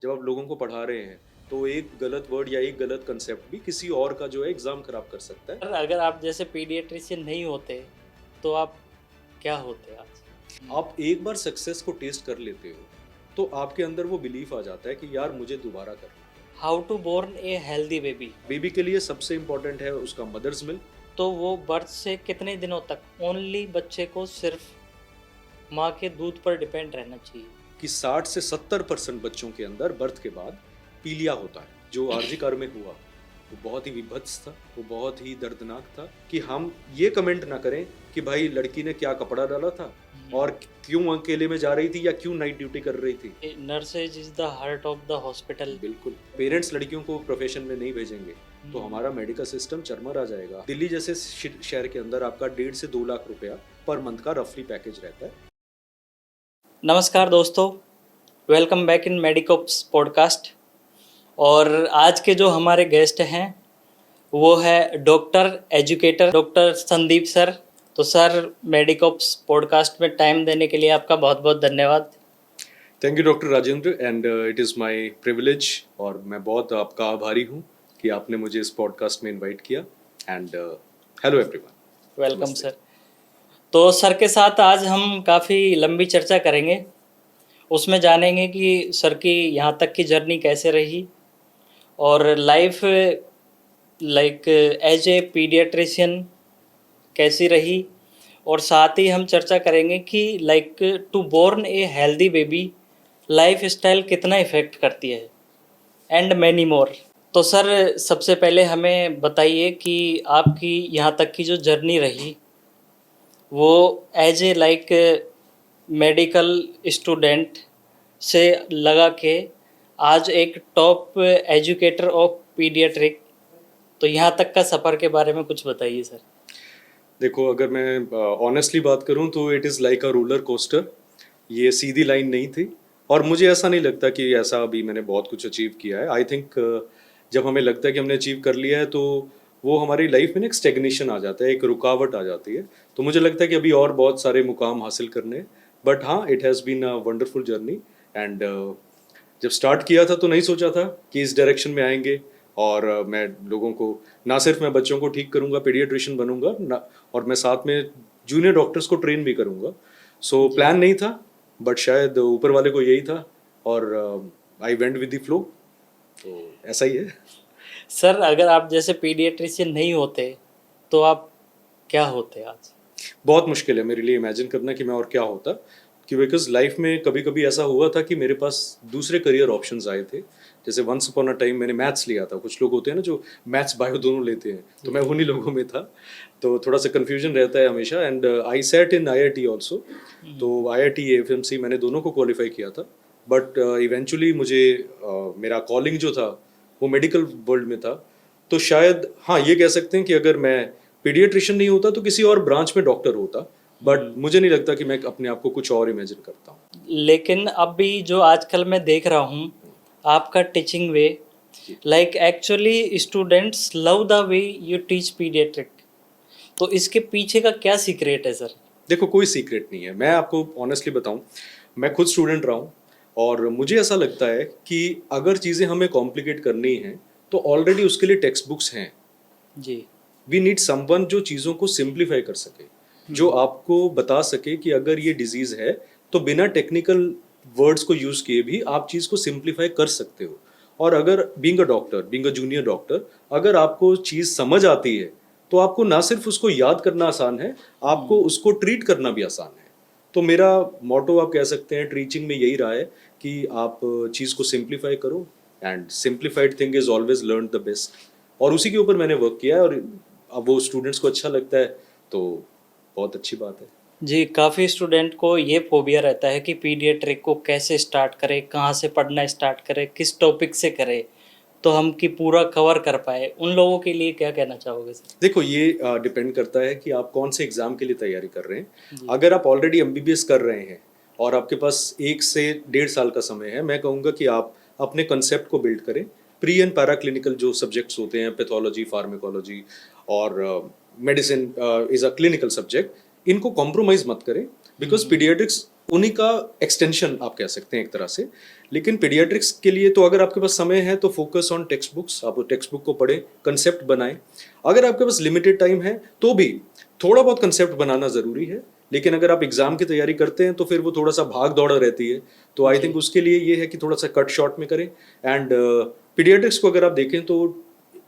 जब आप लोगों को पढ़ा रहे हैं तो एक गलत वर्ड या एक गलत कंसेप्ट भी किसी और का जो है एग्जाम खराब कर सकता है। सर अगर आप जैसे पीडियाट्रिशियन नहीं होते तो आप क्या होते आज? आप एक बार सक्सेस को टेस्ट कर लेते हो तो आपके अंदर वो बिलीफ आ जाता है कि यार मुझे दोबारा करना है। How to born a healthy baby? Baby के लिए सबसे इम्पोर्टेंट है उसका मदर्स मिल्क। तो वो बर्थ से कितने दिनों तक ओनली बच्चे को सिर्फ माँ के दूध पर डिपेंड रहना चाहिए? कि 60 से 70% बच्चों के अंदर बर्थ के बाद पीलिया होता है। जो आरजी कार में हुआ वो बहुत ही विभत्स था, वो बहुत ही दर्दनाक था कि हम ये कमेंट ना करें कि भाई लड़की ने क्या कपड़ा डाला था और क्यों अकेले में जा रही थी या क्यों नाइट ड्यूटी कर रही थी। Nurses is the heart of the hospital. बिल्कुल, पेरेंट्स लड़कियों को प्रोफेशन में नहीं भेजेंगे तो हमारा मेडिकल सिस्टम चरमर आ जाएगा। दिल्ली जैसे शहर के अंदर आपका 1.5 से 2 लाख रुपया पर मंथ का रफली पैकेज रहता है। नमस्कार दोस्तों, वेलकम बैक इन मेडिकोप्स पॉडकास्ट। और आज के जो हमारे गेस्ट हैं वो है doctor educator doctor Sandeep sir. तो सर, मेडिकोप्स पॉडकास्ट में टाइम देने के लिए आपका बहुत बहुत धन्यवाद। Thank you doctor Rajendra and it is my privilege और मैं बहुत आपका आभारी हूँ कि आपने मुझे इस पॉडकास्ट में इनवाइट किया। And hello everyone, welcome sir. तो सर के साथ आज हम काफ़ी लंबी चर्चा करेंगे। उसमें जानेंगे कि सर की यहाँ तक की जर्नी कैसे रही और life like as a paediatrician कैसी रही। और साथ ही हम चर्चा करेंगे कि like to born a healthy baby life style कितना इफ़ेक्ट करती है एंड मैनी मोर। तो सर, सबसे पहले हमें बताइए कि आपकी यहाँ तक की जो जर्नी रही वो as a like medical student से लगा के आज एक टॉप एजुकेटर ऑफ पीडियाट्रिक, तो यहाँ तक का सफ़र के बारे में कुछ बताइए सर। देखो, अगर मैं ऑनेस्टली बात करूँ तो it is like a roller coaster. ये सीधी लाइन नहीं थी और मुझे ऐसा नहीं लगता कि ऐसा अभी मैंने बहुत कुछ अचीव किया है। आई थिंक जब हमें लगता है कि हमने अचीव कर लिया है तो वो हमारी लाइफ में एक स्टेग्नेशन आ जाता है, एक रुकावट आ जाती है। तो मुझे लगता है कि अभी और बहुत सारे मुकाम हासिल करने हैं। बट हाँ, it has been a wonderful journey. And जब स्टार्ट किया था तो नहीं सोचा था कि इस डायरेक्शन में आएंगे और मैं लोगों को ना सिर्फ मैं बच्चों को ठीक करूंगा, पीडियाट्रिशियन बनूंगा ना, और मैं साथ में जूनियर डॉक्टर्स को ट्रेन भी करूंगा। सो प्लान नहीं था बट शायद ऊपर वाले को यही था और I went with the flow. तो ऐसा ही है। सर, अगर आप जैसे पीडियाट्रिशियन नहीं होते तो आप क्या होते आज? बहुत मुश्किल है मेरे लिए इमेजिन करना कि मैं और क्या होता, कि बिकॉज लाइफ में कभी कभी ऐसा हुआ था कि मेरे पास दूसरे करियर ऑप्शंस आए थे। जैसे वंस अपॉन अ टाइम मैंने मैथ्स लिया था। कुछ लोग होते हैं ना जो मैथ्स बायो दोनों लेते हैं, तो मैं उन्हीं लोगों में था। तो थोड़ा सा कन्फ्यूजन रहता है हमेशा। And I set in IIT also. तो IIT FMC मैंने दोनों को क्वालिफाई किया था। बट इवेंचुअली मुझे मेरा कॉलिंग जो था वो मेडिकल वर्ल्ड में था। तो शायद हाँ, ये कह सकते हैं कि अगर मैं पीडियाट्रिशियन नहीं होता तो किसी और ब्रांच में डॉक्टर होता। बट मुझे नहीं लगता कि मैं अपने आप को कुछ और इमेजिन करता हूँ। लेकिन अभी जो आजकल मैं देख रहा हूँ आपका teaching way, like actually students love the way you teach paediatric. तो इसके पीछे का क्या सीक्रेट है सर? देखो, कोई सीक्रेट नहीं है। मैं आपको ऑनेस्टली बताऊं, मैं खुद स्टूडेंट रहा हूं और मुझे ऐसा लगता है कि अगर चीज़ें हमें कॉम्प्लिकेट करनी हैं तो ऑलरेडी उसके लिए टेक्स्ट बुक्स हैं। जी। वी नीड समवन जो चीज़ों को सिंप्लीफाई कर सके, जो आपको बता सके कि अगर ये डिजीज़ है तो बिना टेक्निकल वर्ड्स को यूज़ किए भी आप चीज़ को सिंप्लीफाई कर सकते हो। और अगर being a doctor, being a junior doctor, अगर आपको चीज़ समझ आती है तो आपको ना सिर्फ उसको याद करना आसान है, आपको उसको ट्रीट करना भी आसान है। तो मेरा मोटो आप कह सकते हैं टीचिंग में यही रहा है कि आप चीज़ को सिंप्लीफाई करो and simplified thing is always learn the best. और उसी के ऊपर मैंने वर्क किया है और अब वो स्टूडेंट्स को अच्छा लगता है तो बहुत अच्छी बात है। जी, काफ़ी स्टूडेंट को ये फोबिया रहता है कि पीडियाट्रिक को कैसे स्टार्ट करें, कहाँ से पढ़ना स्टार्ट करें, किस टॉपिक से करें तो हम कि पूरा कवर कर पाए। उन लोगों के लिए क्या कहना चाहोगे सर? देखो, ये डिपेंड करता है कि आप कौन से एग्ज़ाम के लिए तैयारी कर रहे हैं। जी। अगर आप ऑलरेडी MBBS कर रहे हैं और आपके पास 1 से 1.5 साल का समय है, मैं कहूँगा कि आप अपने कंसेप्ट को बिल्ड करें। प्री एंड पैरा क्लिनिकल जो सब्जेक्ट्स होते हैं, पैथोलॉजी, फार्माकोलॉजी और medicine is a clinical subject, इनको कॉम्प्रोमाइज़ मत करें। बिकॉज पीडियाट्रिक्स उन्हीं का एक्सटेंशन आप कह सकते हैं एक तरह से। लेकिन पीडियाट्रिक्स के लिए तो अगर आपके पास समय है तो फोकस ऑन टेक्स्ट बुक्स, आप टेक्स्ट बुक को पढ़ें, कंसेप्ट बनाएं। अगर आपके पास लिमिटेड टाइम है तो भी थोड़ा बहुत कंसेप्ट बनाना ज़रूरी है। लेकिन अगर आप एग्जाम की तैयारी करते हैं तो फिर वो थोड़ा सा भाग दौड़ रहती है, तो आई थिंक उसके लिए ये है कि थोड़ा सा कट शॉर्ट में करें। एंड पीडियाट्रिक्स को अगर आप देखें तो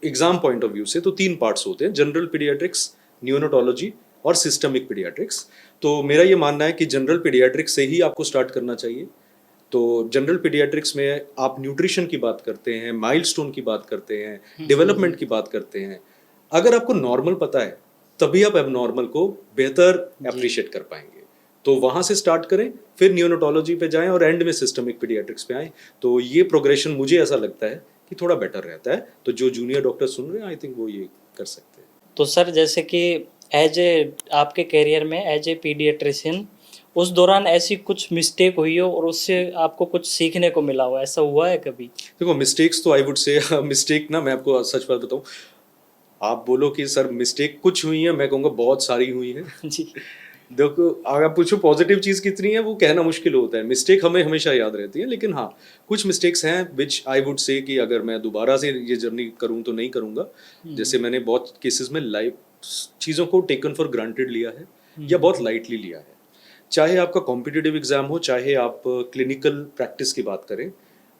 एग्जाम पॉइंट ऑफ व्यू से तो 3 पार्ट्स होते हैं, जनरल पीडियाट्रिक्स, न्यूरोनोटोलॉजी और सिस्टमिक पीडियाट्रिक्स। तो मेरा ये मानना है कि जनरल पीडियाट्रिक्स से ही आपको स्टार्ट करना चाहिए। तो जनरल पीडियाट्रिक्स में आप न्यूट्रिशन की बात करते हैं, माइलस्टोन की बात करते हैं, डेवलपमेंट की बात करते हैं। अगर आपको नॉर्मल पता है तभी आप एबनॉर्मल को बेहतर अप्रिशिएट कर पाएंगे। तो वहां से स्टार्ट करें, फिर न्यूरोनोटोलॉजी पे जाएं और एंड में सिस्टमिक पीडियाट्रिक्स पे आएं। तो ये प्रोग्रेशन मुझे ऐसा लगता है कि थोड़ा बेटर रहता है। तो जो जूनियर डॉक्टर सुन रहे हैं आई थिंक वो ये कर सकते हैं। तो सर जैसे कि एज ए आपके करियर में एज ए पीडियाट्रिशियन उस दौरान ऐसी कुछ मिस्टेक हुई हो और उससे आपको कुछ सीखने को मिला हो, ऐसा हुआ है कभी? देखो मिस्टेक्स तो आई वुड से मिस्टेक ना, मैं आपको सच बात बताऊं, आप बोलो कि सर मिस्टेक कुछ हुई है, मैं कहूँगा बहुत सारी हुई है। जी। देखो अगर आप पूछो पॉजिटिव चीज़ कितनी है वो कहना मुश्किल होता है। मिस्टेक हमें हमेशा याद रहती है, लेकिन हाँ कुछ मिस्टेक्स हैं विच आई वुड से कि अगर मैं दोबारा से ये जर्नी करूँ तो नहीं करूँगा। जैसे मैंने बहुत केसेस में लाइफ चीज़ों को टेकन फॉर ग्रांटेड लिया है या बहुत लाइटली लिया है। चाहे आपका कॉम्पिटिटिव एग्जाम हो, चाहे आप क्लिनिकल प्रैक्टिस की बात करें,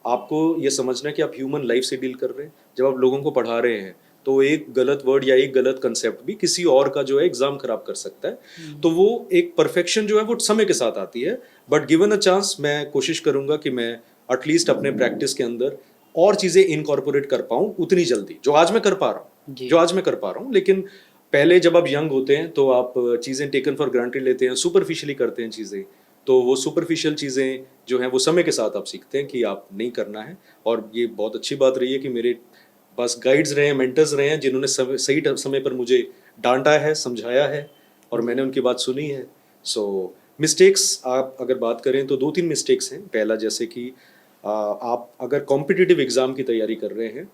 आपको ये समझना है कि आप ह्यूमन लाइफ से डील कर रहे हैं। जब आप लोगों को पढ़ा रहे हैं तो एक गलत वर्ड या एक गलत कंसेप्ट भी किसी और का जो है एग्जाम खराब कर सकता है। तो वो एक परफेक्शन जो है वो समय के साथ आती है, बट गिवन अ चांस मैं कोशिश करूंगा कि मैं एटलीस्ट अपने प्रैक्टिस के अंदर और चीज़ें इनकॉर्पोरेट कर पाऊँ उतनी जल्दी जो आज मैं कर पा रहा हूँ। लेकिन पहले जब आप यंग होते हैं तो आप चीज़ें टेकन फॉर ग्रांटेड लेते हैं, सुपरफिशियली करते हैं चीज़ें। तो वो सुपरफिशियल चीज़ें जो हैं वो समय के साथ आप सीखते हैं कि आप नहीं करना है। और ये बहुत अच्छी बात रही है कि मेरे पास गाइड्स रहे हैं, मेंटर्स रहे हैं जिन्होंने सही समय पर मुझे डांटा है, समझाया है और मैंने उनकी बात सुनी है। सो मिस्टेक्स आप अगर बात करें तो 2-3 मिस्टेक्स हैं। पहला जैसे कि आप अगर कॉम्पिटिटिव एग्ज़ाम की तैयारी कर रहे हैं,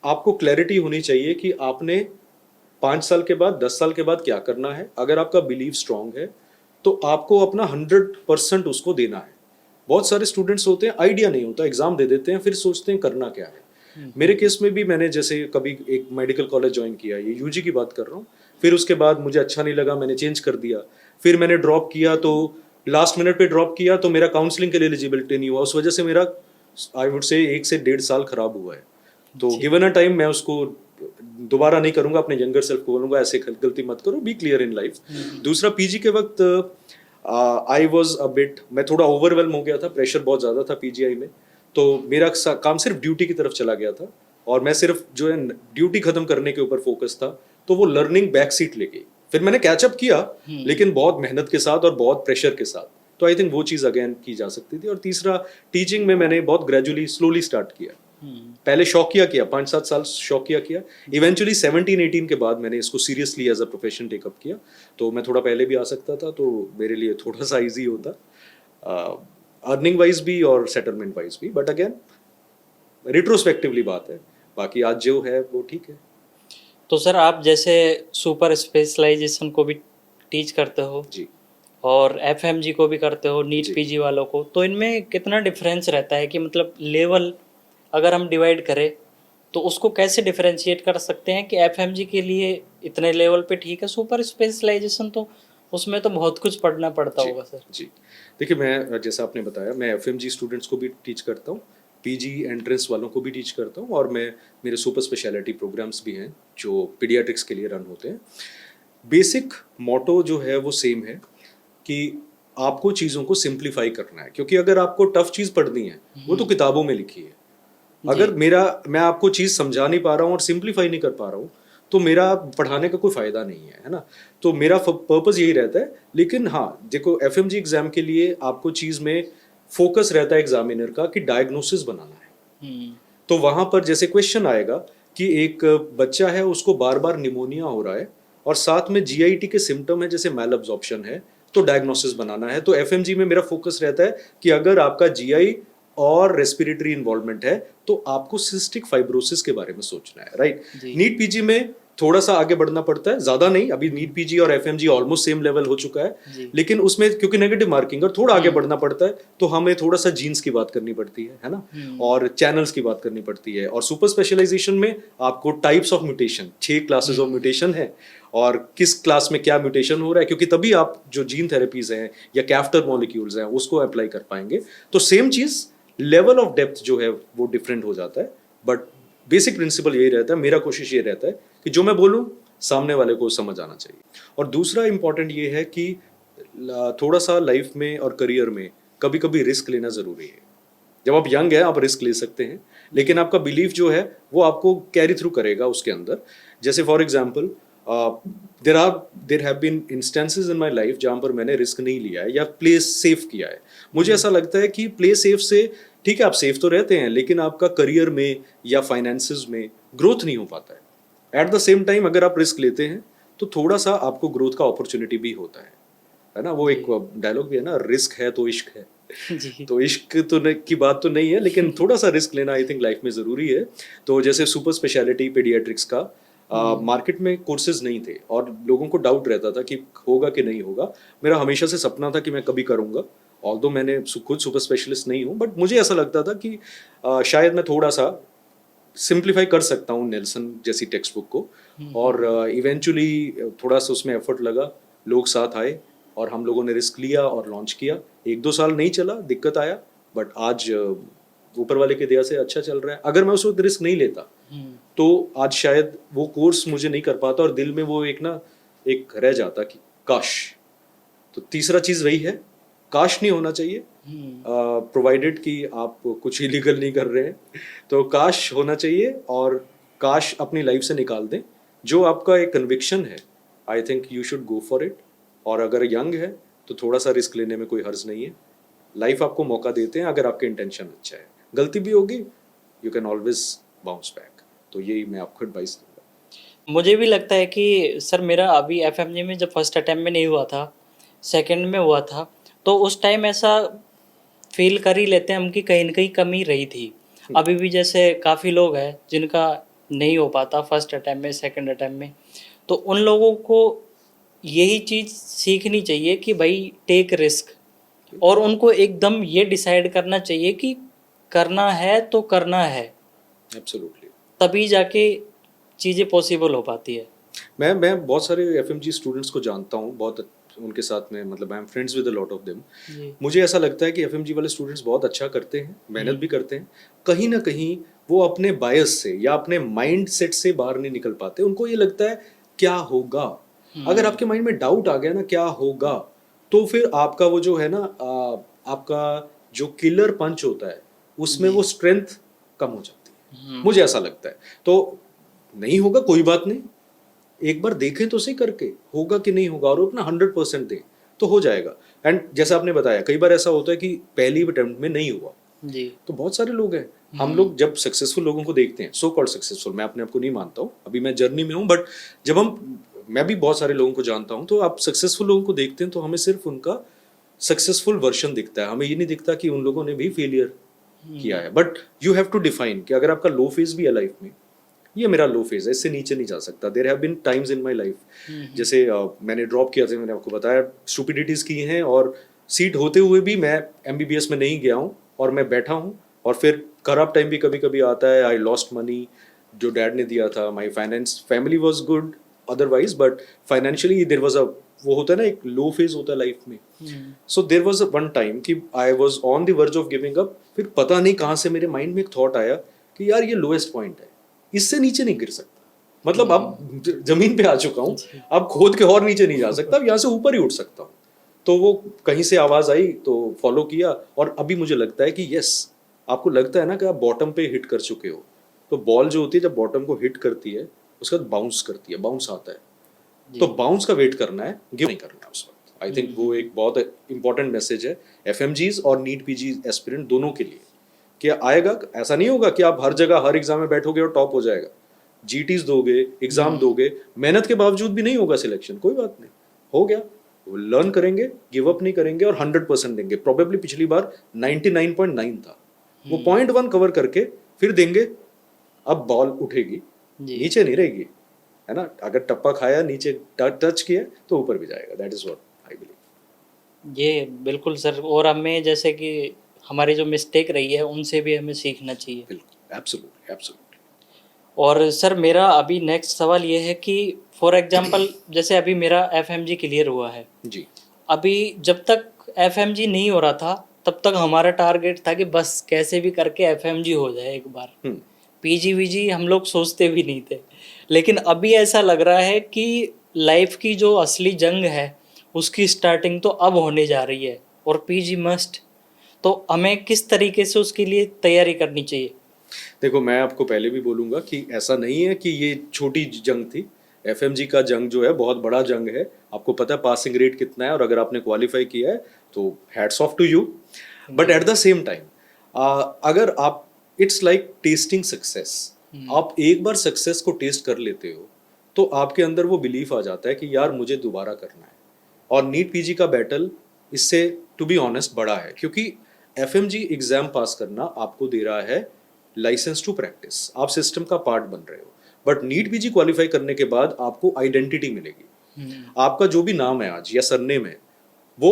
आपको क्लैरिटी होनी चाहिए कि आपने 5 साल के बाद, 10 साल के बाद क्या करना है। अगर आपका बिलीव स्ट्रांग है तो आपको अपना 100% उसको देना है। बहुत सारे स्टूडेंट्स होते हैं आइडिया नहीं होता, एग्जाम दे देते हैं, फिर सोचते हैं करना क्या है। मेरे केस में भी मैंने जैसे कभी एक मेडिकल कॉलेज ज्वाइन किया, ये यूजी की बात कर रहा हूँ, फिर उसके बाद मुझे अच्छा नहीं लगा, मैंने चेंज कर दिया। फिर मैंने ड्रॉप किया तो लास्ट मिनट पे ड्रॉप किया तो मेरा काउंसलिंग के लिए एलिजिबिलिटी नहीं हुआ, उस वजह से मेरा आई वुड से 1 से 1.5 साल खराब हुआ है। तो गिवन अ टाइम मैं उसको दोबारा नहीं करूंगा, अपने यंगर सेल्फ को बोलूंगा ऐसे गलती मत करो, बी क्लियर इन लाइफ। दूसरा पीजी के वक्त आई वॉज अ बिट, मैं थोड़ा ओवरवेलम हो गया था, प्रेशर बहुत ज़्यादा था पीजीआई में। तो मेरा काम सिर्फ ड्यूटी की तरफ चला गया था और मैं सिर्फ जो है ड्यूटी खत्म करने के ऊपर फोकस था। तो वो लर्निंग बैक सीट ले गई। फिर मैंने कैचअप किया लेकिन बहुत मेहनत के साथ और बहुत प्रेशर के साथ। तो आई थिंक वो चीज़ अगेन की जा सकती थी। और तीसरा, टीचिंग में मैंने बहुत ग्रेजुअली स्लोली स्टार्ट किया। पहले शौकिया किया, 5-7 साल शौकिया किया। इवेंचुअली 17-18 के बाद मैंने इसको seriously as a profession take up किया। तो मैं थोड़ा पहले भी आ सकता था, तो मेरे लिए थोड़ा सा ईजी होता अर्निंग वाइज भी और सेटलमेंट वाइज भी। बट अगेन रिट्रोस्पेक्टिवली बात है, बाकी आज जो है वो ठीक है। तो सर आप जैसे सुपर स्पेशलाइजेशन को भी टीच करते हो जी और एफएमजी को भी करते हो, नीट जी। पीजी वालों को, तो इनमें कितना डिफरेंस रहता है कि मतलब लेवल अगर हम डिवाइड करें तो उसको कैसे डिफरेंशिएट कर सकते हैं कि एफएमजी के लिए इतने लेवल पे ठीक है, सुपर स्पेशलाइजेशन तो उसमें तो बहुत कुछ पढ़ना पड़ता होगा सर? जी देखिए, मैं जैसा आपने बताया, मैं एफएमजी स्टूडेंट्स को भी टीच करता हूँ, पीजी एंट्रेंस वालों को भी टीच करता हूँ, और मैं मेरे सुपर स्पेशलिटी प्रोग्राम्स भी हैं जो पीडियाट्रिक्स के लिए रन होते हैं। बेसिक मोटो जो है वो सेम है कि आपको चीज़ों को सिंप्लीफाई करना है, क्योंकि अगर आपको टफ चीज़ पढ़नी है वो तो किताबों में लिखी है। अगर मैं आपको चीज़ समझा नहीं पा रहा हूँ और सिंप्लीफाई नहीं कर पा रहा हूँ तो मेरा पढ़ाने का कोई फ़ायदा नहीं है ना। तो मेरा पर्पज़ यही रहता है। लेकिन हाँ देखो, एफएमजी एग्ज़ाम के लिए आपको चीज़ में फोकस रहता है एग्जामिनर का कि डायग्नोसिस बनाना है। तो वहाँ पर जैसे क्वेश्चन आएगा कि एक बच्चा है, उसको बार बार निमोनिया हो रहा है और साथ में जीआईटी के सिम्टम है जैसे मैल अब्जॉर्प्शन है, तो डायग्नोसिस बनाना है। तो एफएमजी में मेरा फोकस रहता है कि अगर आपका जीआई और रेस्पिरेटरी इन्वॉल्वमेंट है तो आपको सिस्टिक फाइब्रोसिस के बारे में सोचना है, राइट। नीट पीजी में थोड़ा सा आगे बढ़ना पड़ता है, ज्यादा नहीं। अभी नीट पीजी और एफएमजी ऑलमोस्ट सेम लेवल हो चुका है, जी। लेकिन उसमें क्योंकि नेगेटिव मार्किंग और थोड़ा आगे बढ़ना पड़ता है, तो हमें थोड़ा सा जीन्स की बात करनी पड़ती है ना, और चैनल्स की बात करनी पड़ती है। और सुपर स्पेशलाइजेशन में आपको types of mutation, 6 classes of mutation है, और किस क्लास में क्या म्यूटेशन हो रहा है, क्योंकि तभी आप जो जीन थेरेपीज हैं या कैफ्टर मॉलिक्यूल्स हैं उसको अप्लाई कर पाएंगे। तो सेम चीज, लेवल ऑफ डेप्थ जो है वो डिफरेंट हो जाता है, बट बेसिक प्रिंसिपल यही रहता है। मेरा कोशिश ये रहता है कि जो मैं बोलूं सामने वाले को समझ आना चाहिए। और दूसरा इंपॉर्टेंट ये है कि थोड़ा सा लाइफ में और करियर में कभी कभी रिस्क लेना जरूरी है। जब आप यंग हैं आप रिस्क ले सकते हैं, लेकिन आपका बिलीफ जो है वो आपको कैरी थ्रू करेगा उसके अंदर। जैसे for example there have been instances in my life जहाँ पर मैंने रिस्क नहीं लिया है या प्ले सेफ किया है। मुझे ऐसा लगता है कि प्ले सेफ से ठीक है, आप सेफ तो रहते हैं, लेकिन आपका करियर में या फाइनेंसेस में ग्रोथ नहीं हो पाता है। एट द सेम टाइम अगर आप रिस्क लेते हैं तो थोड़ा सा आपको ग्रोथ का अपॉर्चुनिटी भी होता है ना। वो एक डायलॉग भी है ना, रिस्क है तो इश्क है। जी। तो इश्क तो की बात तो नहीं है, लेकिन थोड़ा सा रिस्क लेना आई थिंक लाइफ में जरूरी है। तो जैसे सुपर स्पेशलिटी पीडियाट्रिक्स का मार्केट में कोर्सेज नहीं थे और लोगों को डाउट रहता था कि होगा कि नहीं होगा। मेरा हमेशा से सपना था कि मैं कभी करूंगा, ऑल्दो मैंने खुद सुपर स्पेशलिस्ट नहीं हूँ, बट मुझे ऐसा लगता था कि शायद मैं थोड़ा सा सिंप्लीफाई कर सकता हूँ नेल्सन जैसी टेक्स्ट बुक को। और इवेंचुअली थोड़ा सा उसमें एफर्ट लगा, लोग साथ आए और हम लोगों ने रिस्क लिया और लॉन्च किया। 1-2 साल नहीं चला, दिक्कत आया, बट आज ऊपर वाले की दया से अच्छा चल रहा है। अगर मैं उस वक्त रिस्क नहीं लेता तो आज शायद वो कोर्स मुझे नहीं कर पाता और दिल में वो एक रह जाता कि काश। तो तीसरा चीज वही है, काश नहीं होना चाहिए, प्रोवाइडेड कि आप कुछ इलीगल नहीं कर रहे हैं। तो काश होना चाहिए, और काश अपनी लाइफ से निकाल दें। जो आपका एक कन्विक्शन है, I think you should go for it. और अगर यंग है तो थोड़ा सा रिस्क लेने में कोई हर्ज नहीं है। लाइफ आपको मौका देते हैं अगर आपके इंटेंशन अच्छा है। गलती भी होगी, you can always bounce back. तो यही मैं आपको एडवाइस दूंगा। मुझे भी लगता है कि सर मेरा अभी एफएमजी में जब फर्स्ट अटैम्प्ट में नहीं हुआ था, सेकंड में हुआ था, तो उस टाइम ऐसा फील कर ही लेते हैं हम कि कहीं ना कहीं कमी रही थी। अभी भी जैसे काफ़ी लोग हैं जिनका नहीं हो पाता फर्स्ट अटैम्प्ट में, सेकंड अटैम्प्ट में, तो उन लोगों को यही चीज़ सीखनी चाहिए कि भाई टेक रिस्क, और उनको एकदम ये डिसाइड करना चाहिए कि करना है तो करना है, एब्सोल्युटली। तभी जाके चीज़ें पॉसिबल हो पाती है। मैं बहुत सारे एफएमजी स्टूडेंट्स को जानता हूँ, बहुत उनके साथ में, मतलब I am friends with a lot of them. मुझे ऐसा लगता है कि एफएमजी वाले स्टूडेंट्स बहुत अच्छा करते हैं, मेहनत भी करते हैं। कहीं ना कहीं वो अपने बायस से या अपने माइंड सेट से बाहर नहीं निकल पाते। उनको ये लगता है क्या होगा। अगर आपके माइंड में डाउट आ गया ना क्या होगा, तो फिर आपका वो जो है ना आपका जो किलर पंच होता है उसमें वो स्ट्रेंथ कम हो जाती है। मुझे ऐसा लगता है। तो नहीं होगा कोई बात नहीं, एक बार देखें तो सही करके, होगा कि नहीं होगा, और अपना 100% दें तो हो जाएगा। एंड जैसा आपने बताया, कई बार ऐसा होता है कि पहली अटेम्प्ट में नहीं हुआ जी। तो बहुत सारे लोग हैं। हम लोग जब सक्सेसफुल लोगों को देखते हैं, सो कॉल्ड सक्सेसफुल, मैं अपने आप को नहीं मानता हूँ, अभी मैं जर्नी में हूँ, बट जब मैं भी बहुत सारे लोगों को जानता हूँ, तो आप सक्सेसफुल लोगों को देखते हैं तो हमें सिर्फ उनका सक्सेसफुल वर्जन दिखता है, हमें ये नहीं दिखता कि उन लोगों ने भी फेलियर किया है। But you have to define कि अगर आपका लो फेज भी है लाइफ में, ये मेरा लो फेज है, इससे नीचे नहीं जा सकता। There have been times in my life, जैसे मैंने ड्रॉप किया था, मैंने आपको बताया, स्टूपिडिटीज की हैं, और सीट होते हुए भी मैं एमबीबीएस में नहीं गया हूँ और मैं बैठा हूँ। और फिर खराब टाइम भी कभी कभी आता है। आई लॉस्ट मनी जो डैड ने दिया था, my finance, family was good otherwise, but financially there was a, वो होता है ना एक लो फेज होता है लाइफ में। सो देर वॉज वन टाइम कि I was on the verge of giving up. फिर पता नहीं कहाँ से मेरे माइंड में एक थॉट आया कि यार ये लोएस्ट पॉइंट है, इससे नीचे नहीं गिर सकता। मतलब अब जमीन पे आ चुका हूँ, अब खोद के और नीचे नहीं जा सकता, अब यहाँ से ऊपर ही उठ सकता हूँ। तो वो कहीं से आवाज आई तो फॉलो किया, और अभी मुझे लगता है कि यस, आपको लगता है ना कि आप बॉटम पे हिट कर चुके हो, तो बॉल जो होती है जब बॉटम को हिट करती है उसके बाद बाउंस करती है, बाउंस आता है, तो बाउंस का वेट करना है, गिव नहीं करना है उस वक्त। आई थिंक वो एक बहुत इंपॉर्टेंट मैसेज है एफएमजीज और नीट पीजी एस्पिरेंट दोनों के लिए, कि आएगा, ऐसा नहीं होगा कि आप हर जगह हर एग्जाम में बैठोगे और टॉप हो जाएगा। जीटीज दोगे, एग्जाम दोगे, मेहनत के बावजूद भी नहीं होगा सिलेक्शन, कोई बात नहीं, हो गया, वो लर्न करेंगे, गिव अप नहीं करेंगे और 100% देंगे। प्रोबेबली पिछली बार 99.9 था, वो 0.1 कवर करके फिर देंगे। अब बॉल उठेगी, नीचे नहीं रहेगी, है ना, अगर टप्पा खाया नीचे टच किया तो ऊपर भी जाएगा, that is what I believe. ये बिल्कुल सर, और हमें जैसे कि हमारी जो मिस्टेक रही है उनसे भी हमें सीखना चाहिए। बिल्कुल, एब्सोल्युटली एब्सोल्युटली। और सर मेरा अभी नेक्स्ट सवाल ये है कि फॉर एग्जांपल जैसे अभी मेरा एफएमजी क्लियर हुआ है, जी। अभी जब तक एफएमजी नहीं हो रहा था तब तक हमारा टारगेट था कि बस कैसे भी करके एफएमजी हो जाए एक बार। पीजी वीजी हम लोग सोचते भी नहीं थे, लेकिन अभी ऐसा लग रहा है कि लाइफ की जो असली जंग है उसकी स्टार्टिंग तो अब होने जा रही है, और पीजी मस्ट। तो हमें किस तरीके से उसके लिए तैयारी करनी चाहिए? देखो, मैं आपको पहले भी बोलूंगा कि ऐसा नहीं है कि ये छोटी जंग थी। एफएमजी का जंग जो है बहुत बड़ा जंग है। आपको पता है पासिंग रेट कितना है, और अगर आपने क्वालिफाई किया है तो hats off to you. But at the same time अगर आप, इट्स लाइक टेस्टिंग सक्सेस। आप एक बार सक्सेस को टेस्ट कर लेते हो तो आपके अंदर वो बिलीफ आ जाता है कि यार मुझे दोबारा करना है। और नीट पीजी का बैटल इससे टू बी ऑनेस्ट बड़ा है, क्योंकि एफएमजी एग्जाम पास करना आपको दे रहा है लाइसेंस टू प्रैक्टिस, आप सिस्टम का पार्ट बन रहे हो। बट नीट पीजी क्वालिफाई करने के बाद आपको आइडेंटिटी मिलेगी। आपका जो भी नाम है आज या सरनेम है वो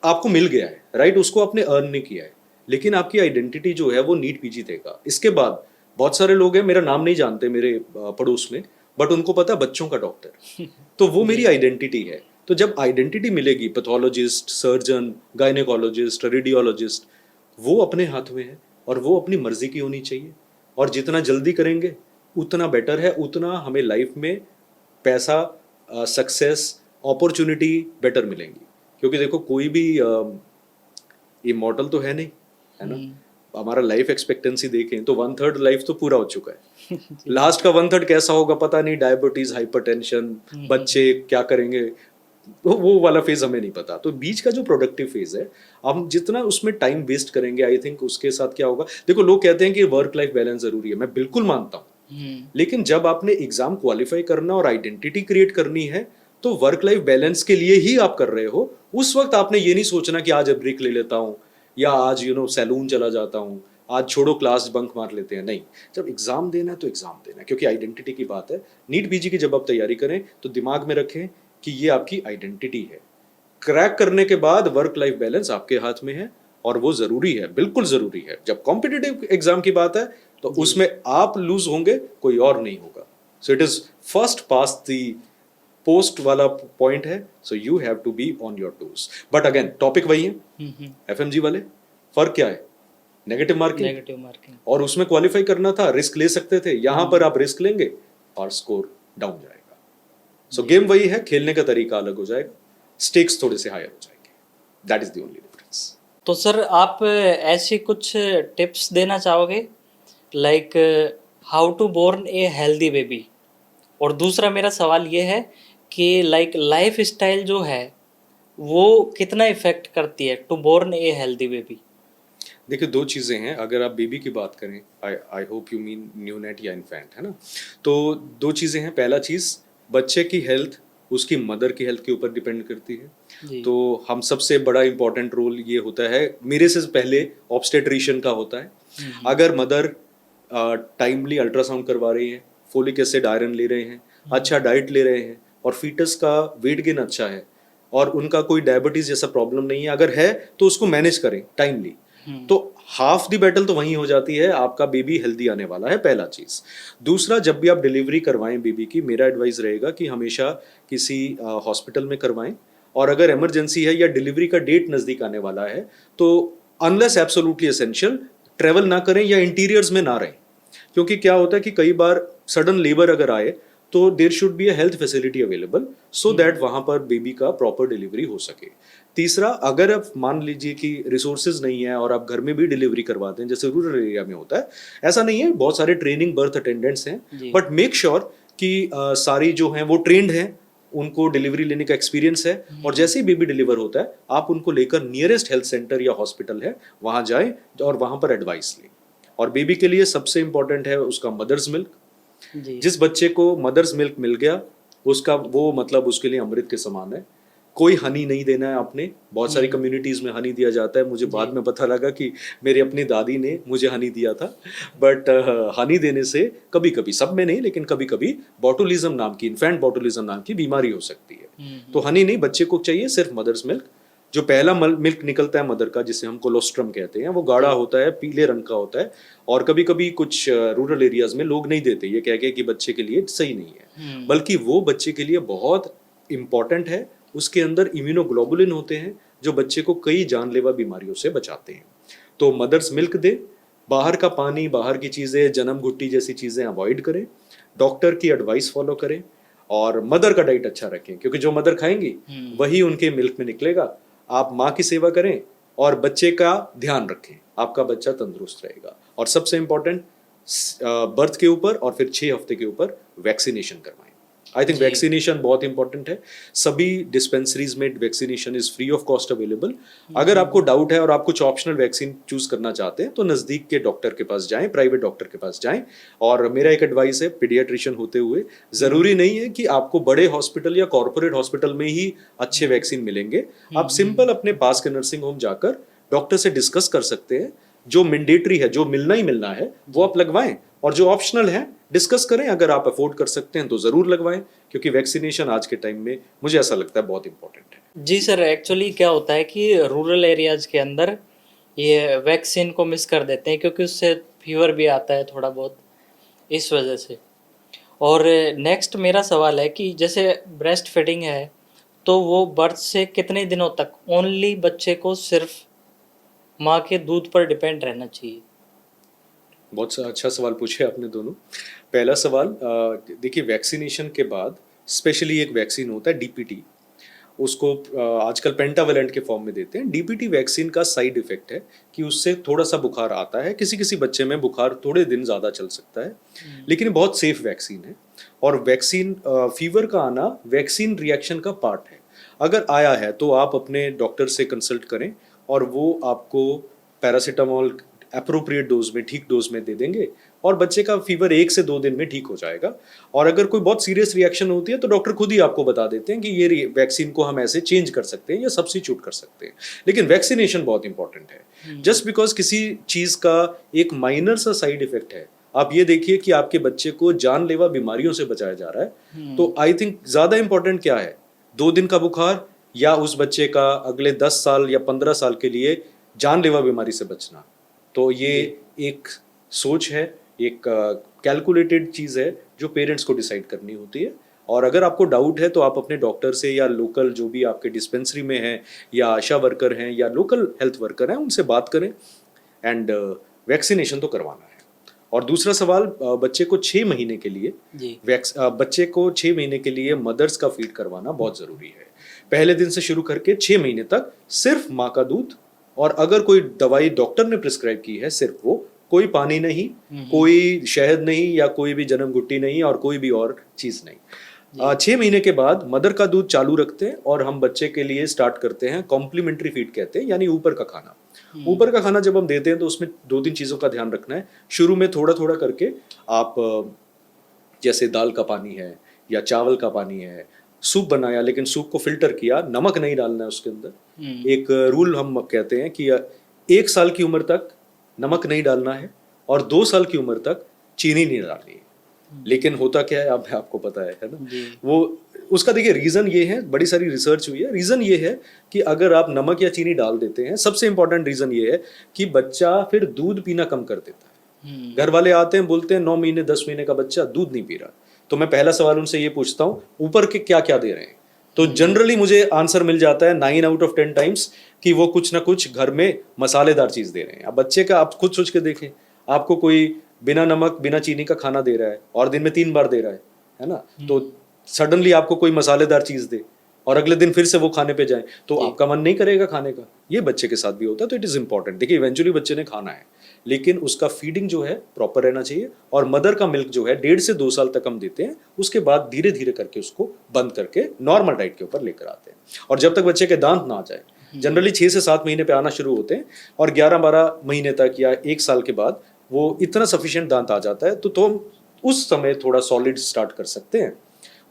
आपको मिल गया है, राइट, उसको आपने अर्न नहीं किया है, लेकिन आपकी आइडेंटिटी जो है वो नीट पीजी देगा। इसके बाद बहुत सारे लोग हैं, मेरा नाम नहीं जानते मेरे पड़ोस में, बट उनको पता है बच्चों का डॉक्टर, तो वो मेरी आइडेंटिटी है। तो जब आइडेंटिटी मिलेगी, पैथोलॉजिस्ट, सर्जन, गायनेकोलॉजिस्ट, रेडियोलॉजिस्ट, वो अपने हाथ में है और वो अपनी मर्जी की होनी चाहिए। और जितना जल्दी करेंगे उतना बेटर है, उतना हमें लाइफ में पैसा, सक्सेस, अपॉर्चुनिटी बेटर मिलेंगी। क्योंकि देखो कोई भी इमॉर्टल तो है नहीं, है ना। हमारा लाइफ एक्सपेक्टेंसी देखें तो 1/3 लाइफ तो पूरा हो चुका है। लास्ट का 1/3 कैसा होगा पता नहीं, डायबिटीज, हाइपरटेंशन, बच्चे क्या करेंगे, वो वाला फेज हमें नहीं पता। तो बीच का जो प्रोडक्टिव फेज है, हम जितना उसमें टाइम वेस्ट करेंगे, आई थिंक उसके साथ क्या होगा। देखो लोग कहते हैं कि वर्क लाइफ बैलेंस जरूरी है, मैं बिल्कुल मानता हूँ, लेकिन जब आपने एग्जाम क्वालिफाई करना और आइडेंटिटी क्रिएट करनी है तो वर्क लाइफ बैलेंस के लिए ही आप कर रहे हो। उस वक्त आपने ये नहीं सोचना कि आज ब्रेक ले लेता हूँ, या आज सैलून चला जाता हूँ, आज छोड़ो क्लास बंक मार लेते हैं। नहीं, जब एग्जाम देना है तो एग्जाम देना है, क्योंकि आइडेंटिटी की बात है। नीट पीजी की जब आप तैयारी करें तो दिमाग में रखें कि ये आपकी आइडेंटिटी है। क्रैक करने के बाद वर्क लाइफ बैलेंस आपके हाथ में है, और वो जरूरी है, बिल्कुल जरूरी है। जब कॉम्पिटिटिव एग्जाम की बात है तो उसमें आप लूज होंगे, कोई और नहीं होगा। So it is first past the post वाला पॉइंट है, so you have to be on your toes. But again topic वही है, एफएमजी वाले। फर्क क्या है? नेगेटिव मार्किंग, और उसमें क्वालिफाई करना था, रिस्क ले सकते थे। यहां पर आप रिस्क लेंगे और स्कोर डाउन जाएगा। सो गेम वही है, खेलने का तरीका अलग हो जाएगा, स्टेक्स थोड़े से हायर हो जाएंगे, that is the only difference. तो सर आप ऐसी कुछ टिप्स देना चाहोगे, like how to born a healthy baby? और दूसरा मेरा सवाल ये है कि लाइक लाइफ स्टाइल जो है वो कितना इफेक्ट करती है to born a healthy baby? देखिए दो चीज़ें हैं। अगर आप बेबी की बात करें, I hope you mean neonate या इन्फेंट, है ना। तो दो चीज़ें हैं। पहला चीज़, बच्चे की हेल्थ उसकी मदर की हेल्थ के ऊपर डिपेंड करती है। तो हम सबसे बड़ा इंपॉर्टेंट रोल ये होता है, मेरे से पहले ऑब्स्टेट्रिशियन का होता है। अगर मदर टाइमली अल्ट्रासाउंड करवा रही है, फोलिक एसिड आयरन ले रहे हैं, अच्छा डाइट ले रहे हैं, और फीटस का वेट गेन अच्छा है, और उनका कोई डायबिटीज जैसा प्रॉब्लम नहीं है, अगर है तो उसको मैनेज करें टाइमली, तो हाफ द बैटल तो वहीं हो जाती है, आपका बेबी हेल्दी आने वाला है। पहला चीज। दूसरा, जब भी आप डिलीवरी करवाएं बेबी की, मेरा एडवाइस रहेगा कि हमेशा किसी हॉस्पिटल में करवाएं, और अगर इमरजेंसी है या डिलीवरी का डेट नजदीक आने वाला है तो अनलेस एब्सोल्युटली एसेंशियल ट्रेवल ना करें या इंटीरियर्स में ना रहें। क्योंकि क्या होता है कि कई बार सडन लेबर अगर आए तो there should be a health facility available, so that वहां पर बेबी का प्रॉपर डिलीवरी हो सके। तीसरा, अगर आप मान लीजिए कि रिसोर्सेज नहीं है और आप घर में भी डिलीवरी करवाते हैं, जैसे रूरल एरिया में होता है, ऐसा नहीं है, बहुत सारे ट्रेनिंग बर्थ अटेंडेंट्स हैं, बट मेक श्योर कि सारी जो हैं वो ट्रेंड हैं, उनको डिलीवरी लेने का एक्सपीरियंस है, और जैसे ही बेबी डिलीवर होता है आप उनको लेकर नियरेस्ट हेल्थ सेंटर या हॉस्पिटल है वहां जाएं और वहां पर एडवाइस लें। और बेबी के लिए सबसे इंपॉर्टेंट है उसका मदर्स मिल्क। जिस बच्चे को मदर्स मिल्क मिल गया, उसका वो मतलब उसके लिए अमृत के समान है। कोई हनी नहीं देना है आपने। बहुत सारी कम्युनिटीज़ में हनी दिया जाता है, मुझे बाद में पता लगा कि मेरी अपनी दादी ने मुझे हनी दिया था। बट हनी देने से कभी कभी, सब में नहीं लेकिन कभी कभी बॉटुलिज्म नाम की, इन्फेंट बॉटुलिज्म नाम की बीमारी हो सकती है। तो हनी नहीं, बच्चे को चाहिए सिर्फ मदर्स मिल्क। जो पहला मिल्क निकलता है मदर का, जिसे हम कोलोस्ट्रम कहते हैं, वो गाढ़ा होता है, पीले रंग का होता है। और कभी कभी कुछ रूरल एरियाज में लोग नहीं देते, ये कह के कि बच्चे के लिए सही नहीं है, बल्कि वो बच्चे के लिए बहुत इंपॉर्टेंट है। उसके अंदर इम्यूनोग्लोबुलिन होते हैं जो बच्चे को कई जानलेवा बीमारियों से बचाते हैं। तो मदर्स मिल्क दे, बाहर का पानी, बाहर की चीज़ें, जन्म घुट्टी जैसी चीज़ें अवॉइड करें, डॉक्टर की एडवाइस फॉलो करें और मदर का डाइट अच्छा रखें, क्योंकि जो मदर खाएंगी वही उनके मिल्क में निकलेगा। आप माँ की सेवा करें और बच्चे का ध्यान रखें, आपका बच्चा तंदुरुस्त रहेगा। और सबसे इम्पोर्टेंट, बर्थ के ऊपर और फिर 6 हफ्ते के ऊपर वैक्सीनेशन करवाएं। आई थिंक वैक्सीनेशन बहुत इंपॉर्टेंट है। सभी डिस्पेंसरीज में vaccination is free of cost available. अगर आपको डाउट है और आप कुछ ऑप्शनल वैक्सीन चूज करना चाहते हैं तो नज़दीक के डॉक्टर के पास जाएं, प्राइवेट डॉक्टर के पास जाएं। और मेरा एक एडवाइस है, पीडियाट्रिशियन होते हुए ज़रूरी नहीं है कि आपको बड़े हॉस्पिटल या कॉर्पोरेट हॉस्पिटल में ही अच्छे वैक्सीन मिलेंगे। आप सिंपल अपने पास के नर्सिंग होम जाकर डॉक्टर से डिस्कस कर सकते हैं। जो मैंडेटरी है, जो मिलना ही मिलना है, वो आप लगवाएं, और जो ऑप्शनल है डिस्कस करें। अगर आप अफोर्ड कर सकते हैं तो ज़रूर लगवाएं, क्योंकि वैक्सीनेशन आज के टाइम में मुझे ऐसा लगता है बहुत इंपॉर्टेंट है। जी सर, एक्चुअली क्या होता है कि रूरल एरियाज के अंदर ये वैक्सीन को मिस कर देते हैं, क्योंकि उससे फीवर भी आता है थोड़ा बहुत, इस वजह से। और नेक्स्ट मेरा सवाल है कि जैसे ब्रेस्ट फीडिंग है, तो वो बर्थ से कितने दिनों तक ओनली बच्चे को सिर्फ माँ के दूध पर डिपेंड रहना चाहिए? बहुत अच्छा सवाल पूछे आपने दोनों। पहला सवाल, देखिए वैक्सीनेशन के बाद स्पेशली एक वैक्सीन होता है डीपीटी, उसको आजकल पेंटावेलेंट के फॉर्म में देते हैं। डीपीटी वैक्सीन का साइड इफेक्ट है कि उससे थोड़ा सा बुखार आता है, किसी किसी बच्चे में बुखार थोड़े दिन ज़्यादा चल सकता है, लेकिन बहुत सेफ वैक्सीन है। और वैक्सीन, फीवर का आना वैक्सीन रिएक्शन का पार्ट है। अगर आया है तो आप अपने डॉक्टर से कंसल्ट करें और वो आपको पैरासीटामोल अप्रोप्रिएट डोज में, ठीक डोज में दे देंगे, और बच्चे का फीवर 1 से 2 दिन में ठीक हो जाएगा। और अगर कोई बहुत सीरियस रिएक्शन होती है तो डॉक्टर खुद ही आपको बता देते हैं कि ये वैक्सीन को हम ऐसे चेंज कर सकते हैं या सब्स्टिट्यूट कर सकते हैं। लेकिन वैक्सीनेशन बहुत इंपॉर्टेंट है। जस्ट बिकॉज किसी चीज़ का एक माइनर सा साइड इफेक्ट है, आप ये देखिए कि आपके बच्चे को जानलेवा बीमारियों से बचाया जा रहा है, तो आई थिंक ज़्यादा इंपॉर्टेंट क्या है, 2 दिन का बुखार या उस बच्चे का अगले 10 साल या 15 साल के लिए जानलेवा बीमारी से बचना। तो ये एक सोच है, एक कैलकुलेटेड चीज़ है जो पेरेंट्स को डिसाइड करनी होती है। और अगर आपको डाउट है तो आप अपने डॉक्टर से या लोकल जो भी आपके डिस्पेंसरी में हैं या आशा वर्कर हैं या लोकल हेल्थ वर्कर हैं, उनसे बात करें एंड वैक्सीनेशन तो करवाना है। और दूसरा सवाल, बच्चे को 6 महीने के लिए बच्चे को 6 महीने के लिए मदर्स का फीड करवाना बहुत ज़रूरी है। पहले दिन से शुरू करके 6 महीने तक सिर्फ माँ का दूध, और अगर कोई दवाई डॉक्टर ने प्रिस्क्राइब की है सिर्फ वो, कोई पानी नहीं, कोई शहद नहीं, या कोई भी जन्म घुट्टी नहीं, और कोई भी और चीज़ नहीं। 6 महीने के बाद मदर का दूध चालू रखते हैं और हम बच्चे के लिए स्टार्ट करते हैं कॉम्प्लीमेंट्री फीड कहते हैं, यानी ऊपर का खाना। ऊपर का खाना जब हम देते हैं तो उसमें 2-3 चीज़ों का ध्यान रखना है। शुरू में थोड़ा थोड़ा करके आप, जैसे दाल का पानी है या चावल का पानी है, सूप बनाया लेकिन सूप को फिल्टर किया, नमक नहीं डालना है उसके अंदर। एक रूल हम कहते हैं कि 1 साल की उम्र तक नमक नहीं डालना है और 2 साल की उम्र तक चीनी नहीं डालनी है। लेकिन होता क्या है, आपको पता है ना, वो उसका देखिए रीज़न ये है, बड़ी सारी रिसर्च हुई है, रीज़न ये है कि अगर आप नमक या चीनी डाल देते हैं, सबसे इंपॉर्टेंट रीज़न ये है कि बच्चा फिर दूध पीना कम कर देता है। घर वाले आते हैं, बोलते हैं 9 महीने 10 महीने का बच्चा दूध नहीं पी रहा, तो मैं पहला सवाल उनसे ये पूछता हूँ, ऊपर के क्या क्या दे रहे हैं? तो जनरली मुझे आंसर मिल जाता है 9 आउट ऑफ 10 टाइम्स कि वो कुछ ना कुछ घर में मसालेदार चीज़ दे रहे हैं। अब बच्चे का आप खुद सोच के देखें, आपको कोई बिना नमक बिना चीनी का खाना दे रहा है और दिन में 3 बार दे रहा है ना, तो सडनली आपको कोई मसालेदार चीज़ दे और अगले दिन फिर से वो खाने पे जाए तो आपका मन नहीं करेगा खाने का। ये बच्चे के साथ भी होता है। तो इट इज़ इंपॉर्टेंट, देखिए इवेंचुअली बच्चे ने खाना है, लेकिन उसका फीडिंग जो है प्रॉपर रहना चाहिए। और मदर का मिल्क जो है 1.5 से 2 साल तक हम देते हैं, उसके बाद धीरे धीरे करके उसको बंद करके नॉर्मल डाइट के ऊपर लेकर आते हैं। और जब तक बच्चे के दांत ना आ जाए, जनरली 6 से 7 महीने पे आना शुरू होते हैं और 11-12 महीने तक या 1 साल के बाद वो इतना सफिशिएंट दांत आ जाता है तो हम उस समय थोड़ा सॉलिड स्टार्ट कर सकते हैं।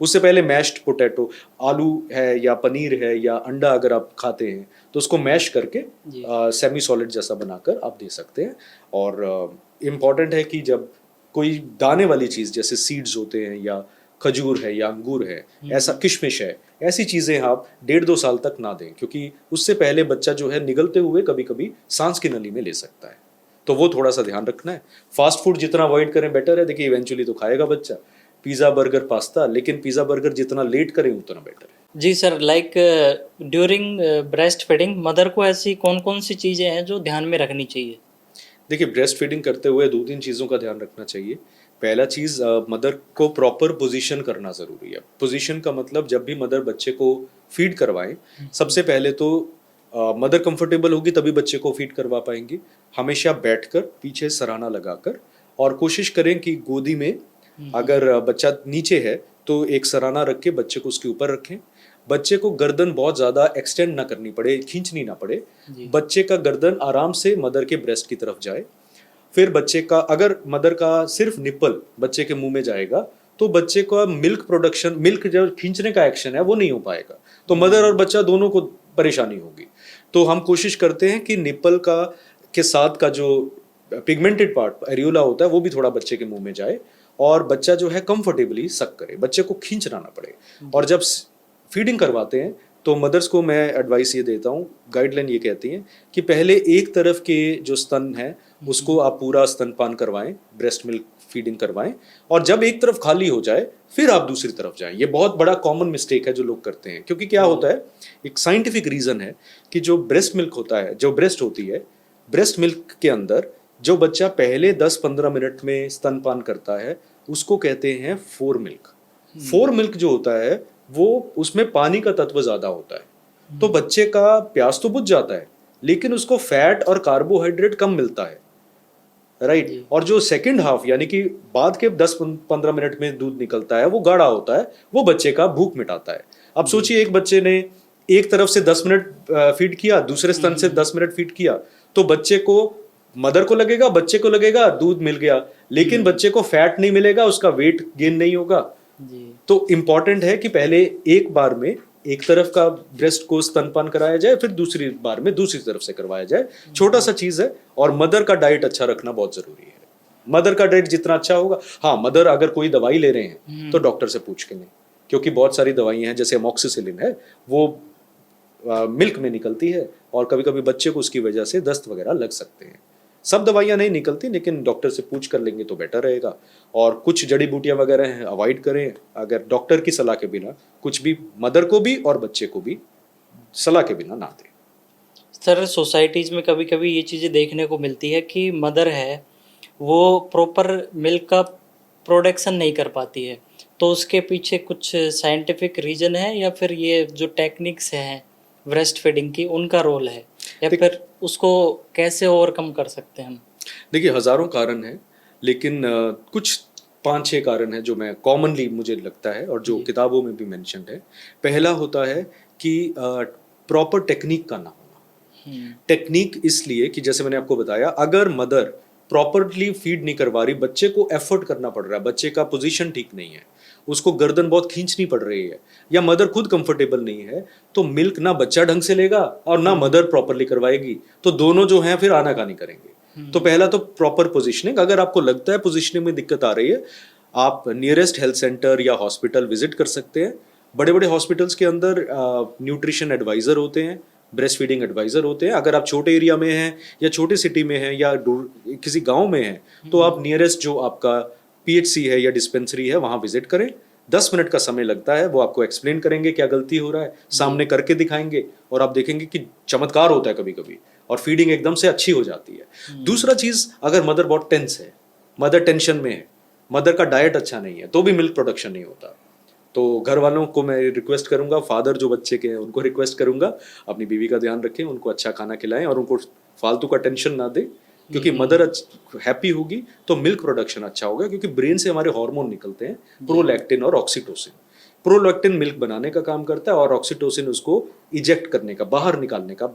उससे पहले मैश्ड पोटैटो, आलू है या पनीर है या अंडा अगर आप खाते हैं तो उसको मैश करके जी। सेमी सॉलिड जैसा बनाकर आप दे सकते हैं। और इम्पॉर्टेंट है कि जब कोई दाने वाली चीज़ जैसे सीड्स होते हैं या खजूर है या अंगूर है, ऐसा किशमिश है, ऐसी चीज़ें आप 1.5-2 साल तक ना दें, क्योंकि उससे पहले बच्चा जो है निगलते हुए कभी कभी सांस की नली में ले सकता है। तो वो थोड़ा सा ध्यान रखना है। फास्ट फूड जितना अवॉइड करें बेटर है। देखिए इवेंचुअली तो खाएगा बच्चा पिज़्ज़ा बर्गर पास्ता, लेकिन पिज़्ज़ा बर्गर जितना लेट करें उतना बेटर है। जी sir, like during breast feeding mother को ऐसी कौन कौन सी चीज़ें हैं जो ध्यान में रखनी चाहिए? देखिए ब्रेस्ट फीडिंग करते हुए 2-3 चीज़ों का ध्यान रखना चाहिए। पहला चीज़, मदर को प्रॉपर पोजीशन करना ज़रूरी है। पोजीशन का मतलब जब भी मदर बच्चे को फीड करवाएं, सबसे पहले तो मदर कंफर्टेबल होगी तभी बच्चे को फीड करवा पाएंगी। हमेशा बैठकर पीछे सराहना लगाकर, और कोशिश करें कि गोदी में अगर बच्चा नीचे है तो एक सराहना रख के बच्चे को उसके ऊपर रखें। बच्चे को गर्दन बहुत ज़्यादा एक्सटेंड ना करनी पड़े, खींचनी ना पड़े। जी। बच्चे का गर्दन आराम से मदर के ब्रेस्ट की तरफ जाए। फिर बच्चे का, अगर मदर का सिर्फ निप्पल बच्चे के मुंह में जाएगा तो बच्चे का मिल्क प्रोडक्शन, मिल्क जो खींचने का एक्शन है वो नहीं हो पाएगा, तो मदर और बच्चा दोनों को परेशानी होगी। तो हम कोशिश करते हैं कि निप्पल का के साथ का जो पिगमेंटेड पार्ट एरियोला होता है वो भी थोड़ा बच्चे के मुंह में जाए, और बच्चा जो है कंफर्टेबली सक करे, बच्चे को खींचना ना पड़े। और जब फीडिंग करवाते हैं तो मदर्स को मैं एडवाइस ये देता हूँ, गाइडलाइन ये कहती हैं कि पहले एक तरफ के जो स्तन है उसको आप पूरा स्तनपान करवाएं, ब्रेस्ट मिल्क फीडिंग करवाएं, और जब एक तरफ खाली हो जाए फिर आप दूसरी तरफ जाएं। ये बहुत बड़ा कॉमन मिस्टेक है जो लोग करते हैं, क्योंकि क्या होता है, एक साइंटिफिक रीजन है कि जो ब्रेस्ट मिल्क होता है, जो ब्रेस्ट होती है, ब्रेस्ट मिल्क के अंदर जो बच्चा पहले 10-15 मिनट में स्तनपान करता है उसको कहते हैं फोर मिल्क। फोर मिल्क जो होता है वो, उसमें पानी का तत्व ज्यादा होता है, तो बच्चे का प्यास तो बुझ जाता है लेकिन उसको फैट और कार्बोहाइड्रेट कम मिलता है, राइट। और जो सेकंड हाफ यानी कि बाद के 10-15 मिनट में दूध निकलता है वो गाढ़ा होता है, वो बच्चे का भूख मिटाता है। अब सोचिए एक बच्चे ने एक तरफ से 10 मिनट फीड किया, दूसरे स्तन से 10 मिनट फीड किया, तो बच्चे को, मदर को लगेगा, बच्चे को लगेगा दूध मिल गया, लेकिन बच्चे को फैट नहीं मिलेगा, उसका वेट गेन नहीं होगा। जी। तो इम्पॉर्टेंट है कि पहले एक बार में एक तरफ का ब्रेस्ट को स्तनपान कराया जाए, फिर दूसरी बार में दूसरी तरफ से करवाया जाए। छोटा सा चीज है। और मदर का डाइट अच्छा रखना बहुत जरूरी है। मदर का डाइट जितना अच्छा होगा, हाँ, मदर अगर कोई दवाई ले रहे हैं तो डॉक्टर से पूछ के लें, क्योंकि बहुत सारी दवाइयां हैं जैसे अमोक्सिसिलिन है, वो मिल्क में निकलती है और कभी कभी बच्चे को उसकी वजह से दस्त वगैरह लग सकते हैं। सब दवाइयां नहीं निकलती, लेकिन डॉक्टर से पूछ कर लेंगे तो बेटर रहेगा। और कुछ जड़ी बूटियां वगैरह हैं अवॉइड करें, अगर डॉक्टर की सलाह के बिना कुछ भी मदर को भी और बच्चे को भी सलाह के बिना ना दें। सर, सोसाइटीज़ में कभी कभी ये चीज़ें देखने को मिलती है कि मदर है वो प्रॉपर मिल्क का प्रोडक्शन नहीं कर पाती है, तो उसके पीछे कुछ साइंटिफिक रीज़न है या फिर ये जो टेक्निक्स हैं ब्रेस्ट फीडिंग की उनका रोल है, या फिर उसको कैसे ओवरकम कर सकते हैं हम? देखिए हजारों कारण हैं, लेकिन कुछ 5-6 कारण हैं जो मैं कॉमनली मुझे लगता है और जो किताबों में भी मेंशन्ड है। पहला होता है कि प्रॉपर टेक्निक का ना होना। टेक्निक इसलिए कि जैसे मैंने आपको बताया, अगर मदर प्रॉपरली फीड नहीं करवा रही, बच्चे को एफर्ट करना पड़ रहा है, बच्चे का पोजीशन ठीक नहीं है, उसको गर्दन बहुत खींचनी पड़ रही है, या मदर खुद कंफर्टेबल नहीं है, तो मिल्क ना बच्चा ढंग से लेगा और ना मदर प्रॉपरली करवाएगी, तो दोनों जो हैं फिर आनाकानी करेंगे। तो पहला तो प्रॉपर पोजीशनिंग। अगर आपको लगता है पोजीशनिंग में दिक्कत आ रही है, आप नियरेस्ट हेल्थ सेंटर या हॉस्पिटल विजिट कर सकते हैं। बड़े बड़े हॉस्पिटल्स के अंदर न्यूट्रिशन एडवाइजर होते हैं, ब्रेस्ट फीडिंग एडवाइजर होते हैं। अगर आप छोटे एरिया में हैं या छोटे सिटी में हैं या किसी गांव में हैं, तो आप नियरेस्ट जो आपका पीएचसी है या डिस्पेंसरी है वहां विजिट करें। 10 मिनट का समय लगता है, वो आपको एक्सप्लेन करेंगे क्या गलती हो रहा है, सामने करके दिखाएंगे, और आप देखेंगे कि चमत्कार होता है कभी कभी, और फीडिंग एकदम से अच्छी हो जाती है। दूसरा चीज, अगर मदर बहुत टेंस है, मदर टेंशन में है, मदर का डाइट अच्छा नहीं है, तो भी मिल्क प्रोडक्शन नहीं होता। तो घर वालों को मैं रिक्वेस्ट करूंगा, फादर जो बच्चे के हैं उनको रिक्वेस्ट करूंगा, अपनी बीवी का ध्यान रखें, उनको अच्छा खाना खिलाएं और उनको फालतू का टेंशन ना दें, क्योंकि मदर हैप्पी होगी तो मिल्क प्रोडक्शन अच्छा होगा। क्योंकि ब्रेन से हमारे हार्मोन निकलते हैं, प्रोलैक्टिन और ऑक्सीटोसिन। प्रोलैक्टिन मिल्क बनाने का काम करता है और ऑक्सीटोसिन उसको इजेक्ट करने का, बाहर निकालने का,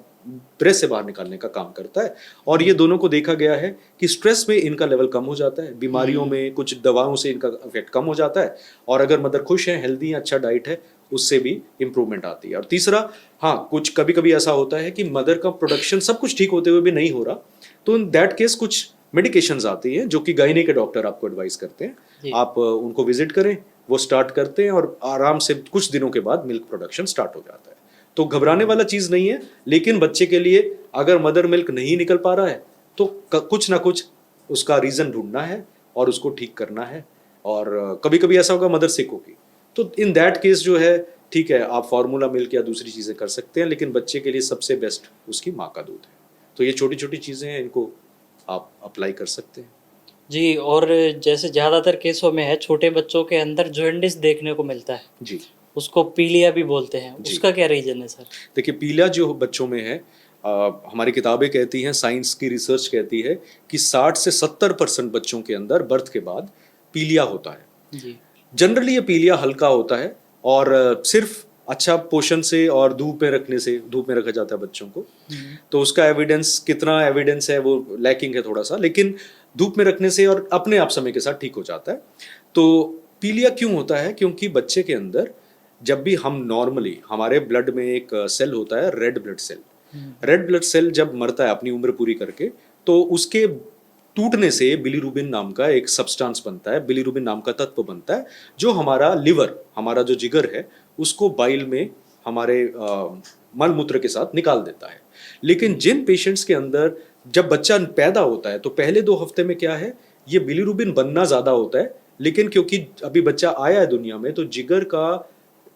ब्रेस्ट से बाहर निकालने का काम करता है। और ये दोनों को देखा गया है कि स्ट्रेस में इनका लेवल कम हो जाता है, बीमारियों में कुछ दवाओं से इनका इफेक्ट कम हो जाता है, और अगर मदर खुश है, हेल्दी है, अच्छा डाइट है, उससे भी इंप्रूवमेंट आती है। और तीसरा, हाँ, कुछ कभी कभी ऐसा होता है कि मदर का प्रोडक्शन सब कुछ ठीक होते हुए भी नहीं हो रहा, तो इन दैट केस कुछ मेडिकेशंस आती हैं जो कि गायनी के डॉक्टर आपको एडवाइस करते हैं। आप उनको विजिट करें, वो स्टार्ट करते हैं और आराम से कुछ दिनों के बाद मिल्क प्रोडक्शन स्टार्ट हो जाता है। तो घबराने वाला चीज़ नहीं है, लेकिन बच्चे के लिए अगर मदर मिल्क नहीं निकल पा रहा है तो कुछ ना कुछ उसका रीज़न ढूंढना है और उसको ठीक करना है। और कभी कभी ऐसा होगा मदर सिक होगी, तो इन दैट केस जो है, ठीक है, आप फार्मूला मिल्क या दूसरी चीज़ें कर सकते हैं, लेकिन बच्चे के लिए सबसे बेस्ट उसकी माँ का दूध है। तो ये छोटी छोटी चीज़ें हैं, इनको आप अप्लाई कर सकते हैं। जी। और जैसे ज़्यादातर केसों में है, छोटे बच्चों के अंदर जॉन्डिस देखने को मिलता है, जी उसको पीलिया भी बोलते हैं, जी। उसका क्या रीजन है सर? देखिए, पीलिया जो बच्चों में है, हमारी किताबें कहती हैं, साइंस की रिसर्च कहती है कि 60 से 70% बच्चों के अंदर बर्थ के बाद पीलिया होता है। जी। जनरली ये पीलिया हल्का होता है और सिर्फ अच्छा पोषण से और धूप में रखने से, धूप में रखा जाता है बच्चों को, तो उसका एविडेंस, कितना एविडेंस है वो लैकिंग है थोड़ा सा, लेकिन धूप में रखने से और अपने आप समय के साथ ठीक हो जाता है। तो पीलिया क्यों होता है? क्योंकि बच्चे के अंदर जब भी हम नॉर्मली, हमारे ब्लड में एक सेल होता है, red blood cell. Red blood cell जब मरता है अपनी उम्र पूरी करके, तो उसके टूटने से बिलीरुबिन नाम का एक सब्सटेंस बनता है, बिलीरुबिन नाम का तत्व बनता है, जो हमारा लिवर, हमारा जो जिगर है, उसको बाइल में हमारे मल मूत्र के साथ निकाल देता है। लेकिन जिन पेशेंट्स के अंदर जब बच्चा पैदा होता है तो पहले 2 हफ्ते में क्या है, ये बिलीरुबिन बनना ज़्यादा होता है, लेकिन क्योंकि अभी बच्चा आया है दुनिया में, तो जिगर का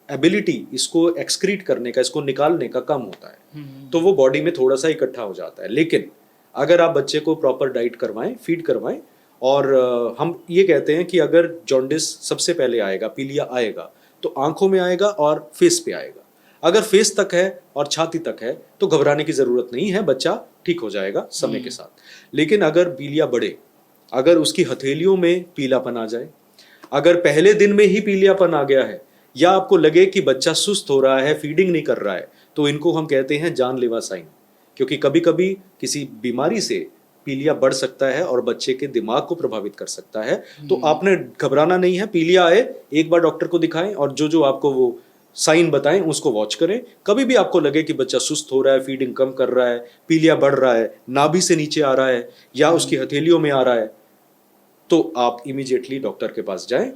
एबिलिटी इसको एक्सक्रीट करने का, इसको निकालने का कम होता है, तो वो बॉडी में थोड़ा सा इकट्ठा हो जाता है। लेकिन अगर आप बच्चे को प्रॉपर डाइट करवाएं, फीड करवाएं, और हम ये कहते हैं कि अगर जॉन्डिस सबसे पहले आएगा, पीलिया आएगा, तो आंखों में आएगा और फेस पे आएगा। अगर फेस तक है और छाती तक है तो घबराने की ज़रूरत नहीं है, बच्चा ठीक हो जाएगा समय के साथ। लेकिन अगर पीलिया बढ़े, अगर उसकी हथेलियों में पीलापन आ जाए, अगर पहले दिन में ही पीलियापन आ गया है, या आपको लगे कि बच्चा सुस्त हो रहा है, फीडिंग नहीं कर रहा है, तो इनको हम कहते हैं जानलेवा साइन। क्योंकि कभी कभी किसी बीमारी से पीलिया बढ़ सकता है और बच्चे के दिमाग को प्रभावित कर सकता है। तो आपने घबराना नहीं है, पीलिया आए एक बार डॉक्टर को दिखाएं और जो जो आपको वो साइन बताएं उसको वॉच करें। कभी भी आपको लगे कि बच्चा सुस्त हो रहा है, फीडिंग कम कर रहा है, पीलिया बढ़ रहा है, नाभि से नीचे आ रहा है या उसकी हथेलियों में आ रहा है, तो आप इमीडिएटली डॉक्टर के पास जाएं।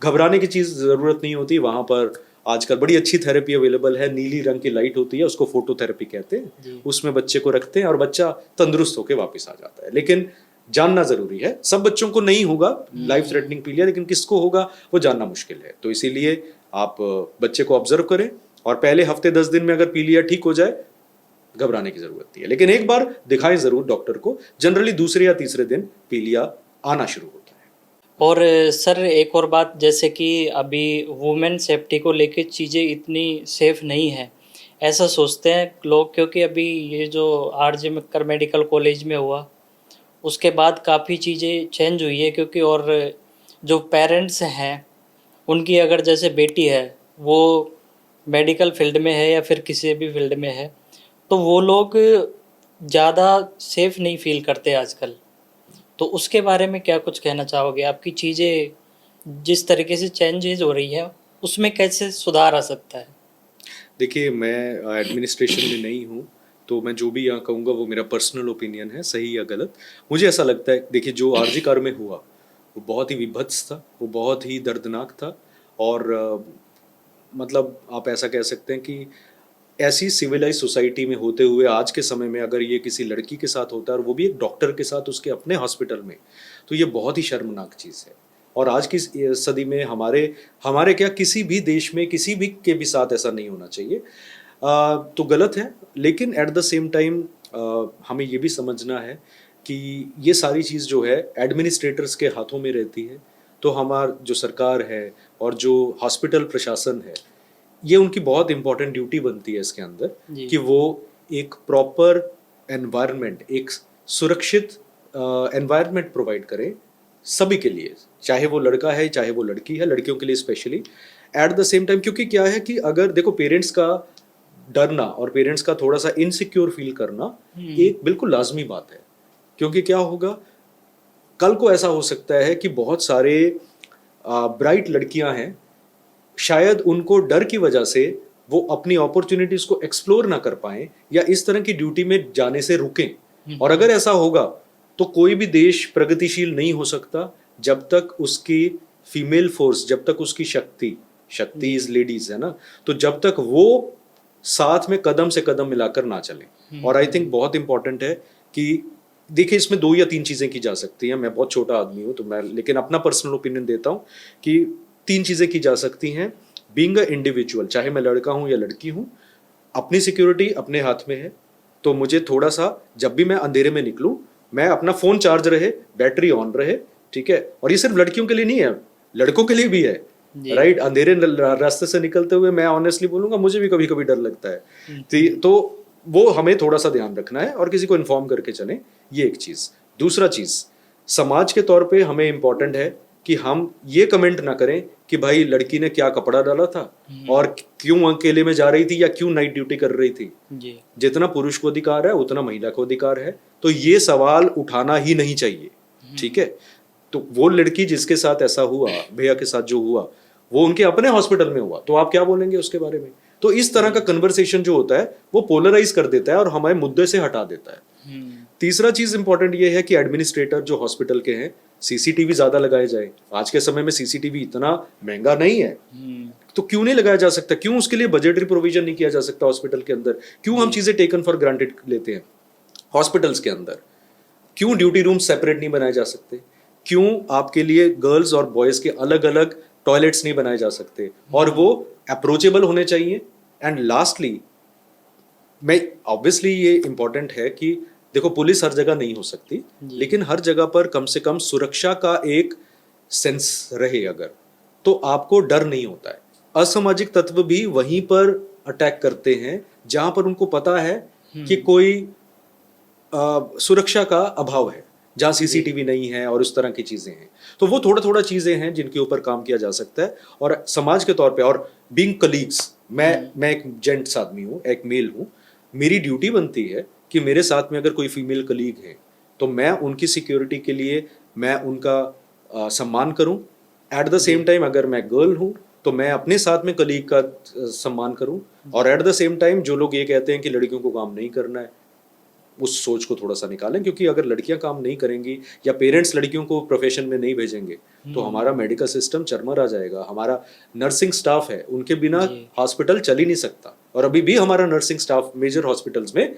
घबराने की चीज़ ज़रूरत नहीं होती। वहाँ पर आजकल बड़ी अच्छी थेरेपी अवेलेबल है, नीली रंग की लाइट होती है, उसको फोटोथेरेपी कहते हैं, उसमें बच्चे को रखते हैं और बच्चा तंदुरुस्त होकर वापस आ जाता है। लेकिन जानना ज़रूरी है, सब बच्चों को नहीं होगा लाइफ थ्रेटनिंग पीलिया, लेकिन किसको होगा वो जानना मुश्किल है। तो इसीलिए आप बच्चे को ऑब्जर्व करें और पहले हफ्ते 10 दिन में अगर पीलिया ठीक हो जाए, घबराने की ज़रूरत नहीं है, लेकिन एक बार दिखाएं ज़रूर डॉक्टर को। जनरली दूसरे या तीसरे दिन पीलिया आना शुरू होता है। और सर एक और बात, जैसे कि अभी वुमेन सेफ्टी को लेके चीज़ें इतनी सेफ नहीं है, ऐसा सोचते हैं लोग, क्योंकि अभी ये जो आरजे मक्कर मेडिकल कॉलेज में हुआ उसके बाद काफ़ी चीज़ें चेंज हुई है। क्योंकि और जो पेरेंट्स हैं उनकी अगर जैसे बेटी है वो मेडिकल फील्ड में है या फिर किसी भी फील्ड में है, तो वो लोग ज़्यादा सेफ नहीं फील करते आजकल। तो उसके बारे में क्या कुछ कहना चाहोगे? आपकी चीज़ें जिस तरीके से चेंजेस हो रही है उसमें कैसे सुधार आ सकता है? देखिए, मैं एडमिनिस्ट्रेशन में नहीं हूँ, तो मैं जो भी यहाँ कहूँगा वो मेरा पर्सनल ओपिनियन है, सही या गलत। मुझे ऐसा लगता है, देखिए, जो आरजी कार में हुआ वो बहुत ही विभत्स था, वो बहुत ही दर्दनाक था। और मतलब आप ऐसा कह सकते हैं कि ऐसी सिविलाइज सोसाइटी में होते हुए आज के समय में अगर ये किसी लड़की के साथ होता है और वो भी एक डॉक्टर के साथ उसके अपने हॉस्पिटल में, तो ये बहुत ही शर्मनाक चीज़ है। और आज की सदी में हमारे हमारे क्या, किसी भी देश में किसी भी के भी साथ ऐसा नहीं होना चाहिए। तो गलत है, लेकिन एट द सेम टाइम हमें ये भी समझना है कि ये सारी चीज़ जो है एडमिनिस्ट्रेटर्स के हाथों में रहती है। तो हमार जो सरकार है और जो हॉस्पिटल प्रशासन है, ये उनकी बहुत इंपॉर्टेंट ड्यूटी बनती है इसके अंदर कि वो एक प्रॉपर एनवायरनमेंट, एक सुरक्षित एनवायरनमेंट प्रोवाइड करें सभी के लिए, चाहे वो लड़का है चाहे वो लड़की है, लड़कियों के लिए specially. Eight the same time क्योंकि क्या है कि अगर देखो पेरेंट्स का डरना और पेरेंट्स का थोड़ा सा इनसिक्योर फील करना एक बिल्कुल लाजमी बात है, क्योंकि क्या होगा कल को ऐसा हो सकता है कि बहुत सारे ब्राइट लड़कियां हैं, शायद उनको डर की वजह से वो अपनी अपॉर्चुनिटीज को एक्सप्लोर ना कर पाए या इस तरह की ड्यूटी में जाने से रुकें। और अगर ऐसा होगा तो कोई भी देश प्रगतिशील नहीं हो सकता जब तक उसकी फीमेल फोर्स, जब तक उसकी शक्ति इज लेडीज है ना, तो जब तक वो साथ में कदम से कदम मिलाकर ना चले। और आई थिंक बहुत इंपॉर्टेंट है कि देखिए इसमें 2 या 3 चीजें की जा सकती हैं। मैं बहुत छोटा आदमी हूं तो मैं लेकिन अपना पर्सनल ओपिनियन देता हूं कि 3 चीजें की जा सकती हैं। बीइंग अ इंडिविजुअल, चाहे मैं लड़का हूं या लड़की हूं, अपनी सिक्योरिटी अपने हाथ में है। तो मुझे थोड़ा सा जब भी मैं अंधेरे में निकलूं, मैं अपना फोन चार्ज रहे, बैटरी ऑन रहे, ठीक है। और ये सिर्फ लड़कियों के लिए नहीं है, लड़कों के लिए भी है, राइट। अंधेरे रास्ते से निकलते हुए मैं ऑनेस्टली बोलूंगा मुझे भी कभी कभी डर लगता है। तो वो हमें थोड़ा सा ध्यान रखना है और किसी को इन्फॉर्म करके चलें, ये एक चीज। दूसरा चीज, समाज के तौर पे हमें इंपॉर्टेंट है कि हम ये कमेंट ना करें कि भाई लड़की ने क्या कपड़ा डाला था और क्यों अकेले में जा रही थी या क्यों नाइट ड्यूटी कर रही थी। जितना पुरुष को अधिकार है उतना महिला को अधिकार है, तो ये सवाल उठाना ही नहीं चाहिए, ठीक है। तो वो लड़की जिसके साथ ऐसा हुआ, भैया के साथ जो हुआ, वो उनके अपने हॉस्पिटल में हुआ, तो आप क्या बोलेंगे उसके बारे में। तो इस तरह का कन्वर्सेशन जो होता है वो पोलराइज कर देता है और हमारे मुद्दे से हटा देता है। तीसरा चीज इंपॉर्टेंट ये है कि एडमिनिस्ट्रेटर जो हॉस्पिटल के हैं, सीसीटीवी ज्यादा लगाए जाए। आज के समय में सीसीटीवी इतना महंगा नहीं है, तो क्यों नहीं लगाया जा सकता, क्यों उसके लिए बजटरी प्रोविजन नहीं किया जा सकता हॉस्पिटल के अंदर। क्यों हम चीजें टेकन फॉर ग्रांटेड लेते हैं हॉस्पिटल्स के अंदर। क्यों ड्यूटी रूम सेपरेट नहीं बनाए जा सकते, क्यों आपके लिए गर्ल्स और बॉयज के अलग अलग टॉयलेट्स नहीं बनाए जा सकते, और वो अप्रोचेबल होने चाहिए। एंड लास्टली, मैं ऑब्वियसली ये इंपॉर्टेंट है कि देखो पुलिस हर जगह नहीं हो सकती, लेकिन हर जगह पर कम से कम सुरक्षा का एक सेंस रहे अगर, तो आपको डर नहीं होता है। असामाजिक तत्व भी वहीं पर अटैक करते हैं जहां पर उनको पता है कि कोई सुरक्षा का अभाव है, जहां सीसीटीवी नहीं है और उस तरह की चीजें हैं। तो वो थोड़ा थोड़ा चीजें हैं जिनके ऊपर काम किया जा सकता है। और समाज के तौर पे और बीइंग कलीग्स, मैं एक जेंट्स आदमी हूँ, एक मेल हूँ, मेरी ड्यूटी बनती है कि मेरे साथ में अगर कोई फीमेल कलीग है तो मैं उनकी सिक्योरिटी के लिए मैं उनका सम्मान करूं। एट द सेम टाइम अगर मैं गर्ल हूं तो मैं अपने साथ में कलीग का सम्मान करूं। और एट द सेम टाइम जो लोग ये कहते हैं कि लड़कियों को काम नहीं करना है, उस सोच को थोड़ा सा निकालें, क्योंकि अगर लड़कियां काम नहीं करेंगी या पेरेंट्स लड़कियों को प्रोफेशन में नहीं भेजेंगे तो हमारा मेडिकल सिस्टम चरमरा जाएगा। हमारा नर्सिंग स्टाफ है, उनके बिना हॉस्पिटल चल ही नहीं सकता। और अभी भी हमारा नर्सिंग स्टाफ मेजर हॉस्पिटल्स में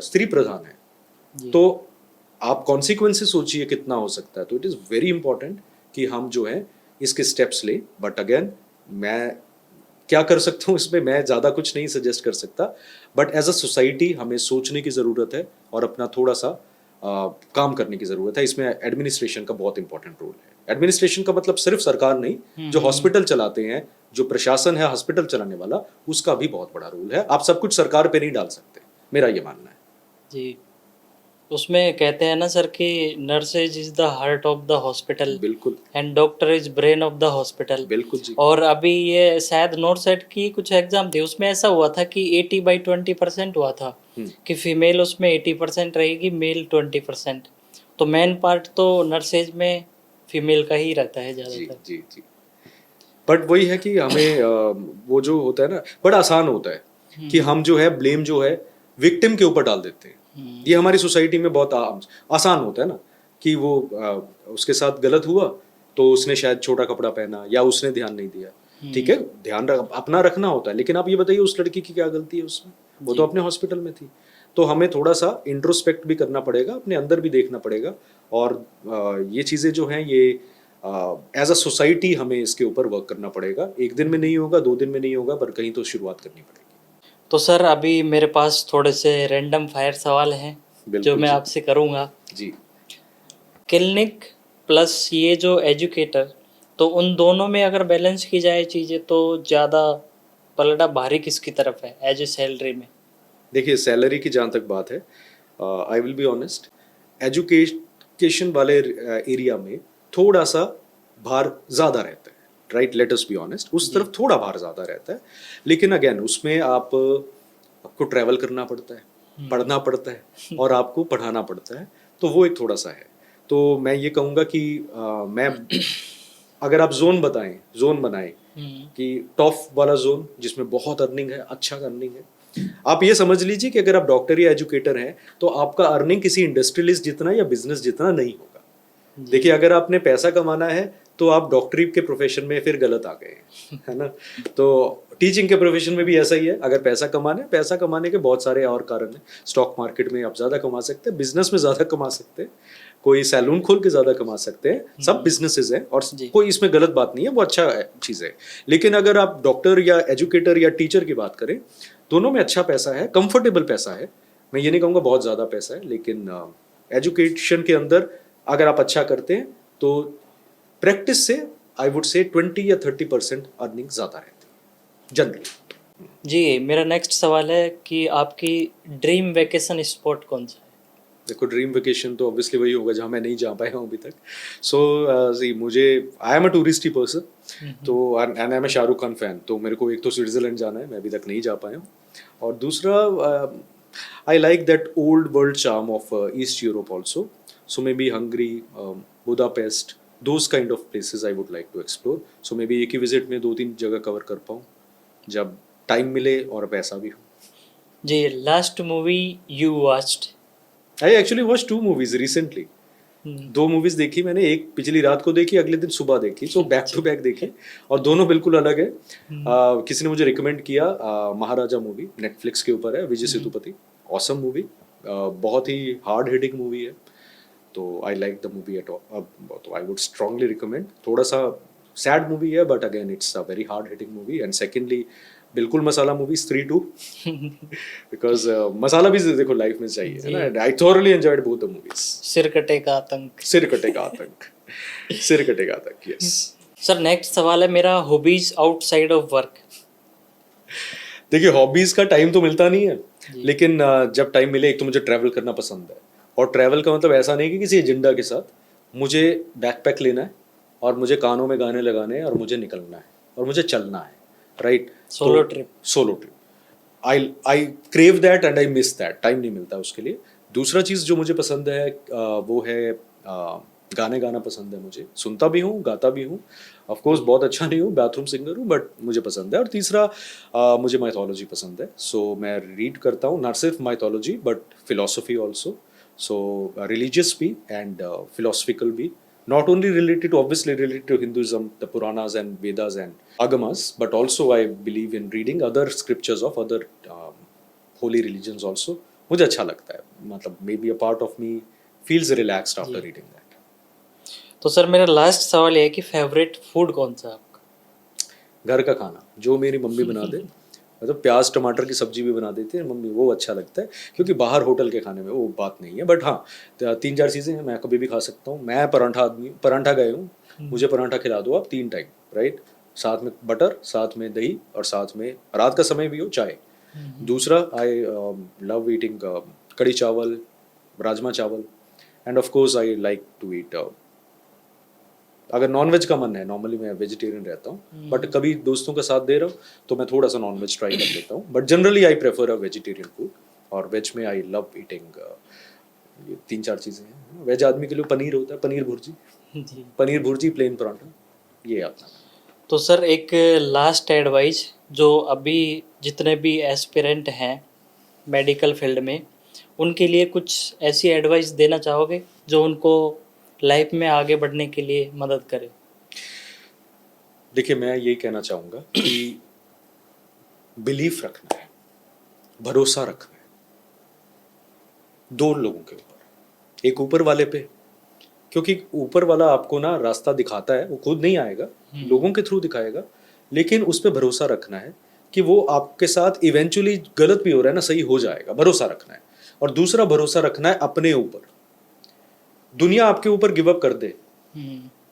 स्त्री प्रधान है। तो आप कॉन्सिक्वेंसेस सोचिए कितना हो सकता है। तो इट इज़ वेरी इंपॉर्टेंट कि हम जो है इसके स्टेप्स लें। बट अगेन, मैं क्या कर सकता हूँ इसमें, मैं ज़्यादा कुछ नहीं सजेस्ट कर सकता। बट एज अ सोसाइटी हमें सोचने की ज़रूरत है और अपना थोड़ा सा काम करने की ज़रूरत है। इसमें एडमिनिस्ट्रेशन का बहुत इंपॉर्टेंट रोल है। एडमिनिस्ट्रेशन का मतलब सिर्फ सरकार नहीं, जो हॉस्पिटल चलाते हैं, जो प्रशासन है हॉस्पिटल चलाने वाला, उसका भी बहुत बड़ा रोल है। आप सब कुछ सरकार पे नहीं डाल सकते, मेरा ये मानना है जी। उसमें कहते हैं ना सर कि nurses is the heart of the hospital, बिल्कुल, and doctor is brain of the hospital. बिल्कुल जी। और अभी ये शायद नॉर्थ साइड की कुछ एग्जाम थी, उसमें ऐसा हुआ था कि 80/20% हुआ था कि फीमेल उसमें 80% रहेगी, मेल 20%। तो मेन पार्ट तो नर्सेज में फीमेल का ही रहता है जी ज़्यादातर। जी जी। बट वही है कि हमें वो जो होता है ना, बड़ा आसान होता है कि हम जो है ब्लेम जो है विक्टिम के ऊपर डाल देते हैं। ये हमारी सोसाइटी में बहुत आसान होता है ना कि वो उसके साथ गलत हुआ तो उसने शायद छोटा कपड़ा पहना या उसने ध्यान नहीं दिया। ठीक है, ध्यान अपना रखना होता है, लेकिन आप ये बताइए उस लड़की की क्या गलती है उसमें, वो तो अपने हॉस्पिटल में थी। तो हमें थोड़ा सा इंट्रोस्पेक्ट भी करना पड़ेगा, अपने अंदर भी देखना पड़ेगा। और ये चीज़ें जो हैं ये एज अ सोसाइटी हमें इसके ऊपर वर्क करना पड़ेगा। एक दिन में नहीं होगा, 2 दिन में नहीं होगा, पर कहीं तो शुरुआत करनी पड़ेगी। तो सर अभी मेरे पास थोड़े से रैंडम फायर सवाल हैं जो मैं आपसे करूँगा जी। क्लिनिक प्लस ये जो एजुकेटर, तो उन दोनों में अगर बैलेंस की जाए चीज़ें तो ज़्यादा पलड़ा भारी किसकी तरफ है एज ए सैलरी में? देखिए, सैलरी की जहाँ तक बात है, I will be honest, educate education वाले एरिया में थोड़ा सा भार ज़्यादा रहता है, right, let us be honest, उस तरफ थोड़ा भार ज़्यादा रहता है। लेकिन अगेन उसमें आपको ट्रैवल करना पड़ता है, पढ़ना पड़ता है और आपको पढ़ाना पड़ता है, तो वो एक थोड़ा सा है। तो मैं ये कहूँगा कि मैं अगर आप जोन बनाएं कि टॉप वाला जोन जिसमें बहुत अर्निंग है, अच्छा अर्निंग है, आप ये समझ लीजिए कि अगर आप डॉक्टर या एजुकेटर हैं तो आपका अर्निंग किसी इंडस्ट्रियलिस्ट जितना या बिजनेस जितना नहीं होगा। देखिए, अगर आपने पैसा कमाना है तो आप डॉक्टरी के प्रोफेशन में फिर गलत आ गए है ना। तो टीचिंग के प्रोफेशन में भी ऐसा ही है, अगर पैसा कमाने के बहुत सारे और कारण हैं। स्टॉक मार्केट में आप ज़्यादा कमा सकते हैं, बिजनेस में ज़्यादा कमा सकते हैं, कोई सैलून खोल के ज़्यादा कमा सकते हैं, सब बिजनेसेस हैं और कोई इसमें गलत बात नहीं है, वो अच्छा चीज़ है। लेकिन अगर आप डॉक्टर या एजुकेटर या टीचर की बात करें, दोनों में अच्छा पैसा है, कंफर्टेबल पैसा है। मैं ये नहीं कहूँगा बहुत ज़्यादा पैसा है, लेकिन एजुकेशन के अंदर अगर आप अच्छा करते हैं तो प्रैक्टिस से आई वुड से 20 या 30% अर्निंग ज़्यादा रहती है जनरली। जी, मेरा नेक्स्ट सवाल है कि आपकी ड्रीम वेकेशन स्पॉट कौन सा है? देखो, ड्रीम वेकेशन तो ऑब्वियसली वही होगा जहाँ मैं नहीं जा पाया हूँ अभी तक। सो मुझे, I am a touristy person, तो and I am a Shahrukh Khan fan, तो मेरे को एक तो स्विट्ज़रलैंड जाना है, मैं अभी तक नहीं जा पाया हूँ, और दूसरा I like that old world charm of East Europe also, so maybe Hungary, Budapest, those kind of places I would like to explore. So maybe एक ही विजिट में 2-3 जगह कवर कर पाऊँ जब टाइम मिले और पैसा भी हो। जी, last movie you watched? I actually watch 2 movies recently. 2 movies देखी मैंने, एक पिछली रात को देखी, अगले दिन सुबह देखी, सो बैक टू बैक देखी, और दोनों बिल्कुल अलग है। किसी ने मुझे रिकमेंड किया, महाराजा मूवी नेटफ्लिक्स के ऊपर है, विजय सेतुपति, ऑसम मूवी, बहुत ही हार्ड हिटिंग मूवी है, तो I like the movie at all, तो आई वुड स्ट्रांगली रिकमेंड। थोड़ा सा सैड मूवी है but again it's a very hard hitting movie, and secondly बिल्कुल मसाला मूवी स्त्री 2 बिकॉज मसाला भी देखो लाइफ में चाहिए, है ना। I thoroughly enjoyed both the movies. सिर कटेगा आतंक। सिर कटेगा आतंक, यस। सर, नेक्स्ट सवाल है मेरा, हॉबीज आउटसाइड ऑफ वर्क? देखिए, हॉबीज का टाइम तो मिलता नहीं है, लेकिन जब टाइम मिले, एक तो मुझे ट्रैवल करना पसंद है, और ट्रैवल का मतलब ऐसा नहीं कि किसी एजेंडा के साथ, मुझे बैकपैक लेना है और मुझे कानों में गाने लगाने हैं और मुझे निकलना है और मुझे चलना है, right. Solo trip I crave that and I miss that, time नहीं मिलता उसके लिए। दूसरा चीज़ जो मुझे पसंद है वो है गाने गाना पसंद है, मुझे सुनता भी हूँ, गाता भी हूँ। ऑफ कोर्स बहुत अच्छा नहीं हूँ, बाथरूम सिंगर हूँ, बट मुझे पसंद है। और तीसरा मुझे माइथोलॉजी पसंद है, सो मैं रीड करता हूँ, नॉट सिर्फ mythology but philosophy also, so religious भी एंड फिलोसफिकल भी, not only obviously related to Hinduism, the Puranas and Vedas and Agamas, but also I believe in reading other scriptures of other holy religions also. मुझे अच्छा लगता है, मतलब maybe a part of me feels relaxed after reading that. तो sir, मेरा last सवाल ये है कि फेवरेट फूड कौन सा है आपका? घर का खाना, जो मेरी मम्मी बना दे, मतलब प्याज टमाटर की सब्जी भी बना देती है मम्मी, वो अच्छा लगता है, क्योंकि बाहर होटल के खाने में वो बात नहीं है। बट हाँ, 3-4 चीज़ें हैं मैं कभी भी खा सकता हूँ। मैं परांठा गए हूँ, मुझे परांठा खिला दो आप 3 टाइम, राइट, साथ में बटर, साथ में दही, और साथ में रात का समय भी हो चाय। दूसरा, आई लव ईटिंग कड़ी chawal, rajma chawal, and of course I like to eat, अगर नॉनवेज का मन है, नॉर्मली मैं वेजिटेरियन रहता हूँ, बट कभी दोस्तों का साथ दे रहा हूँ तो मैं थोड़ा सा नॉनवेज ट्राई कर लेता हूँ, but generally I prefer a vegetarian food. और वेज में आई लव ईटिंग, ये 3-4 चीज़ें हैं। वेज आदमी के लिए पनीर होता है, पनीर भुर्जी, प्लेन पराठा, ये आता है। तो सर, एक लास्ट एडवाइस, जो अभी जितने भी एस्पिरेंट हैं मेडिकल फील्ड में, उनके लिए कुछ ऐसी एडवाइस देना चाहोगे जो उनको लाइफ में आगे बढ़ने के लिए मदद करे? देखिए, मैं यही कहना चाहूँगा कि बिलीफ रखना है, भरोसा रखना है 2 लोगों के ऊपर, एक ऊपर वाले पे, क्योंकि ऊपर वाला आपको ना रास्ता दिखाता है, वो खुद नहीं आएगा, लोगों के थ्रू दिखाएगा, लेकिन उस पर भरोसा रखना है कि वो आपके साथ इवेंचुअली गलत भी हो रहा है ना, सही हो जाएगा, भरोसा रखना है। और दूसरा भरोसा रखना है अपने ऊपर। दुनिया आपके ऊपर गिव अप कर दे,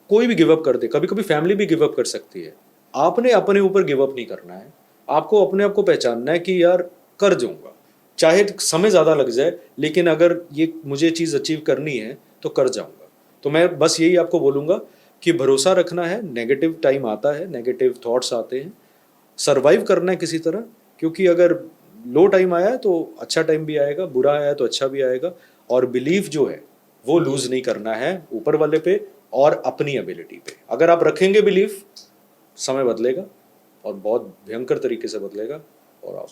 कोई भी गिव अप कर दे, कभी कभी फैमिली भी गिव अप कर सकती है, आपने अपने ऊपर गिव अप नहीं करना है। आपको अपने आप को पहचानना है कि यार कर जाऊंगा, चाहे समय ज़्यादा लग जाए, लेकिन अगर ये मुझे चीज़ अचीव करनी है तो कर जाऊंगा। तो मैं बस यही आपको बोलूँगा कि भरोसा रखना है, नेगेटिव टाइम आता है, नेगेटिव थॉट्स आते हैं, सर्वाइव करना है किसी तरह, क्योंकि अगर लो टाइम आया है तो अच्छा टाइम भी आएगा, बुरा आया तो अच्छा भी आएगा। और बिलीव जो है वो लूज नहीं करना है ऊपर वाले पे और अपनी एबिलिटी पे। अगर आप रखेंगे बिलीव, समय बदलेगा और बहुत भयंकर तरीके से बदलेगा और आप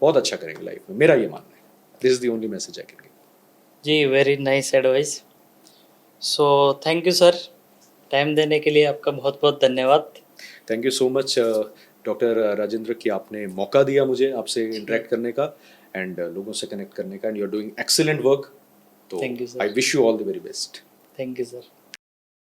बहुत अच्छा करेंगे लाइफ में, मेरा ये मानना है। This is the only message I can give. जी, very nice advice. So thank you sir, time देने के लिए आपका बहुत बहुत धन्यवाद। Thank you so much doctor Rajendra कि आपने मौका दिया मुझे आपसे इंटरेक्ट करने का एंड लोगों से कनेक्ट करने का, and you are doing excellent work. तो Thank you, sir. I wish you all the very best. Thank you sir.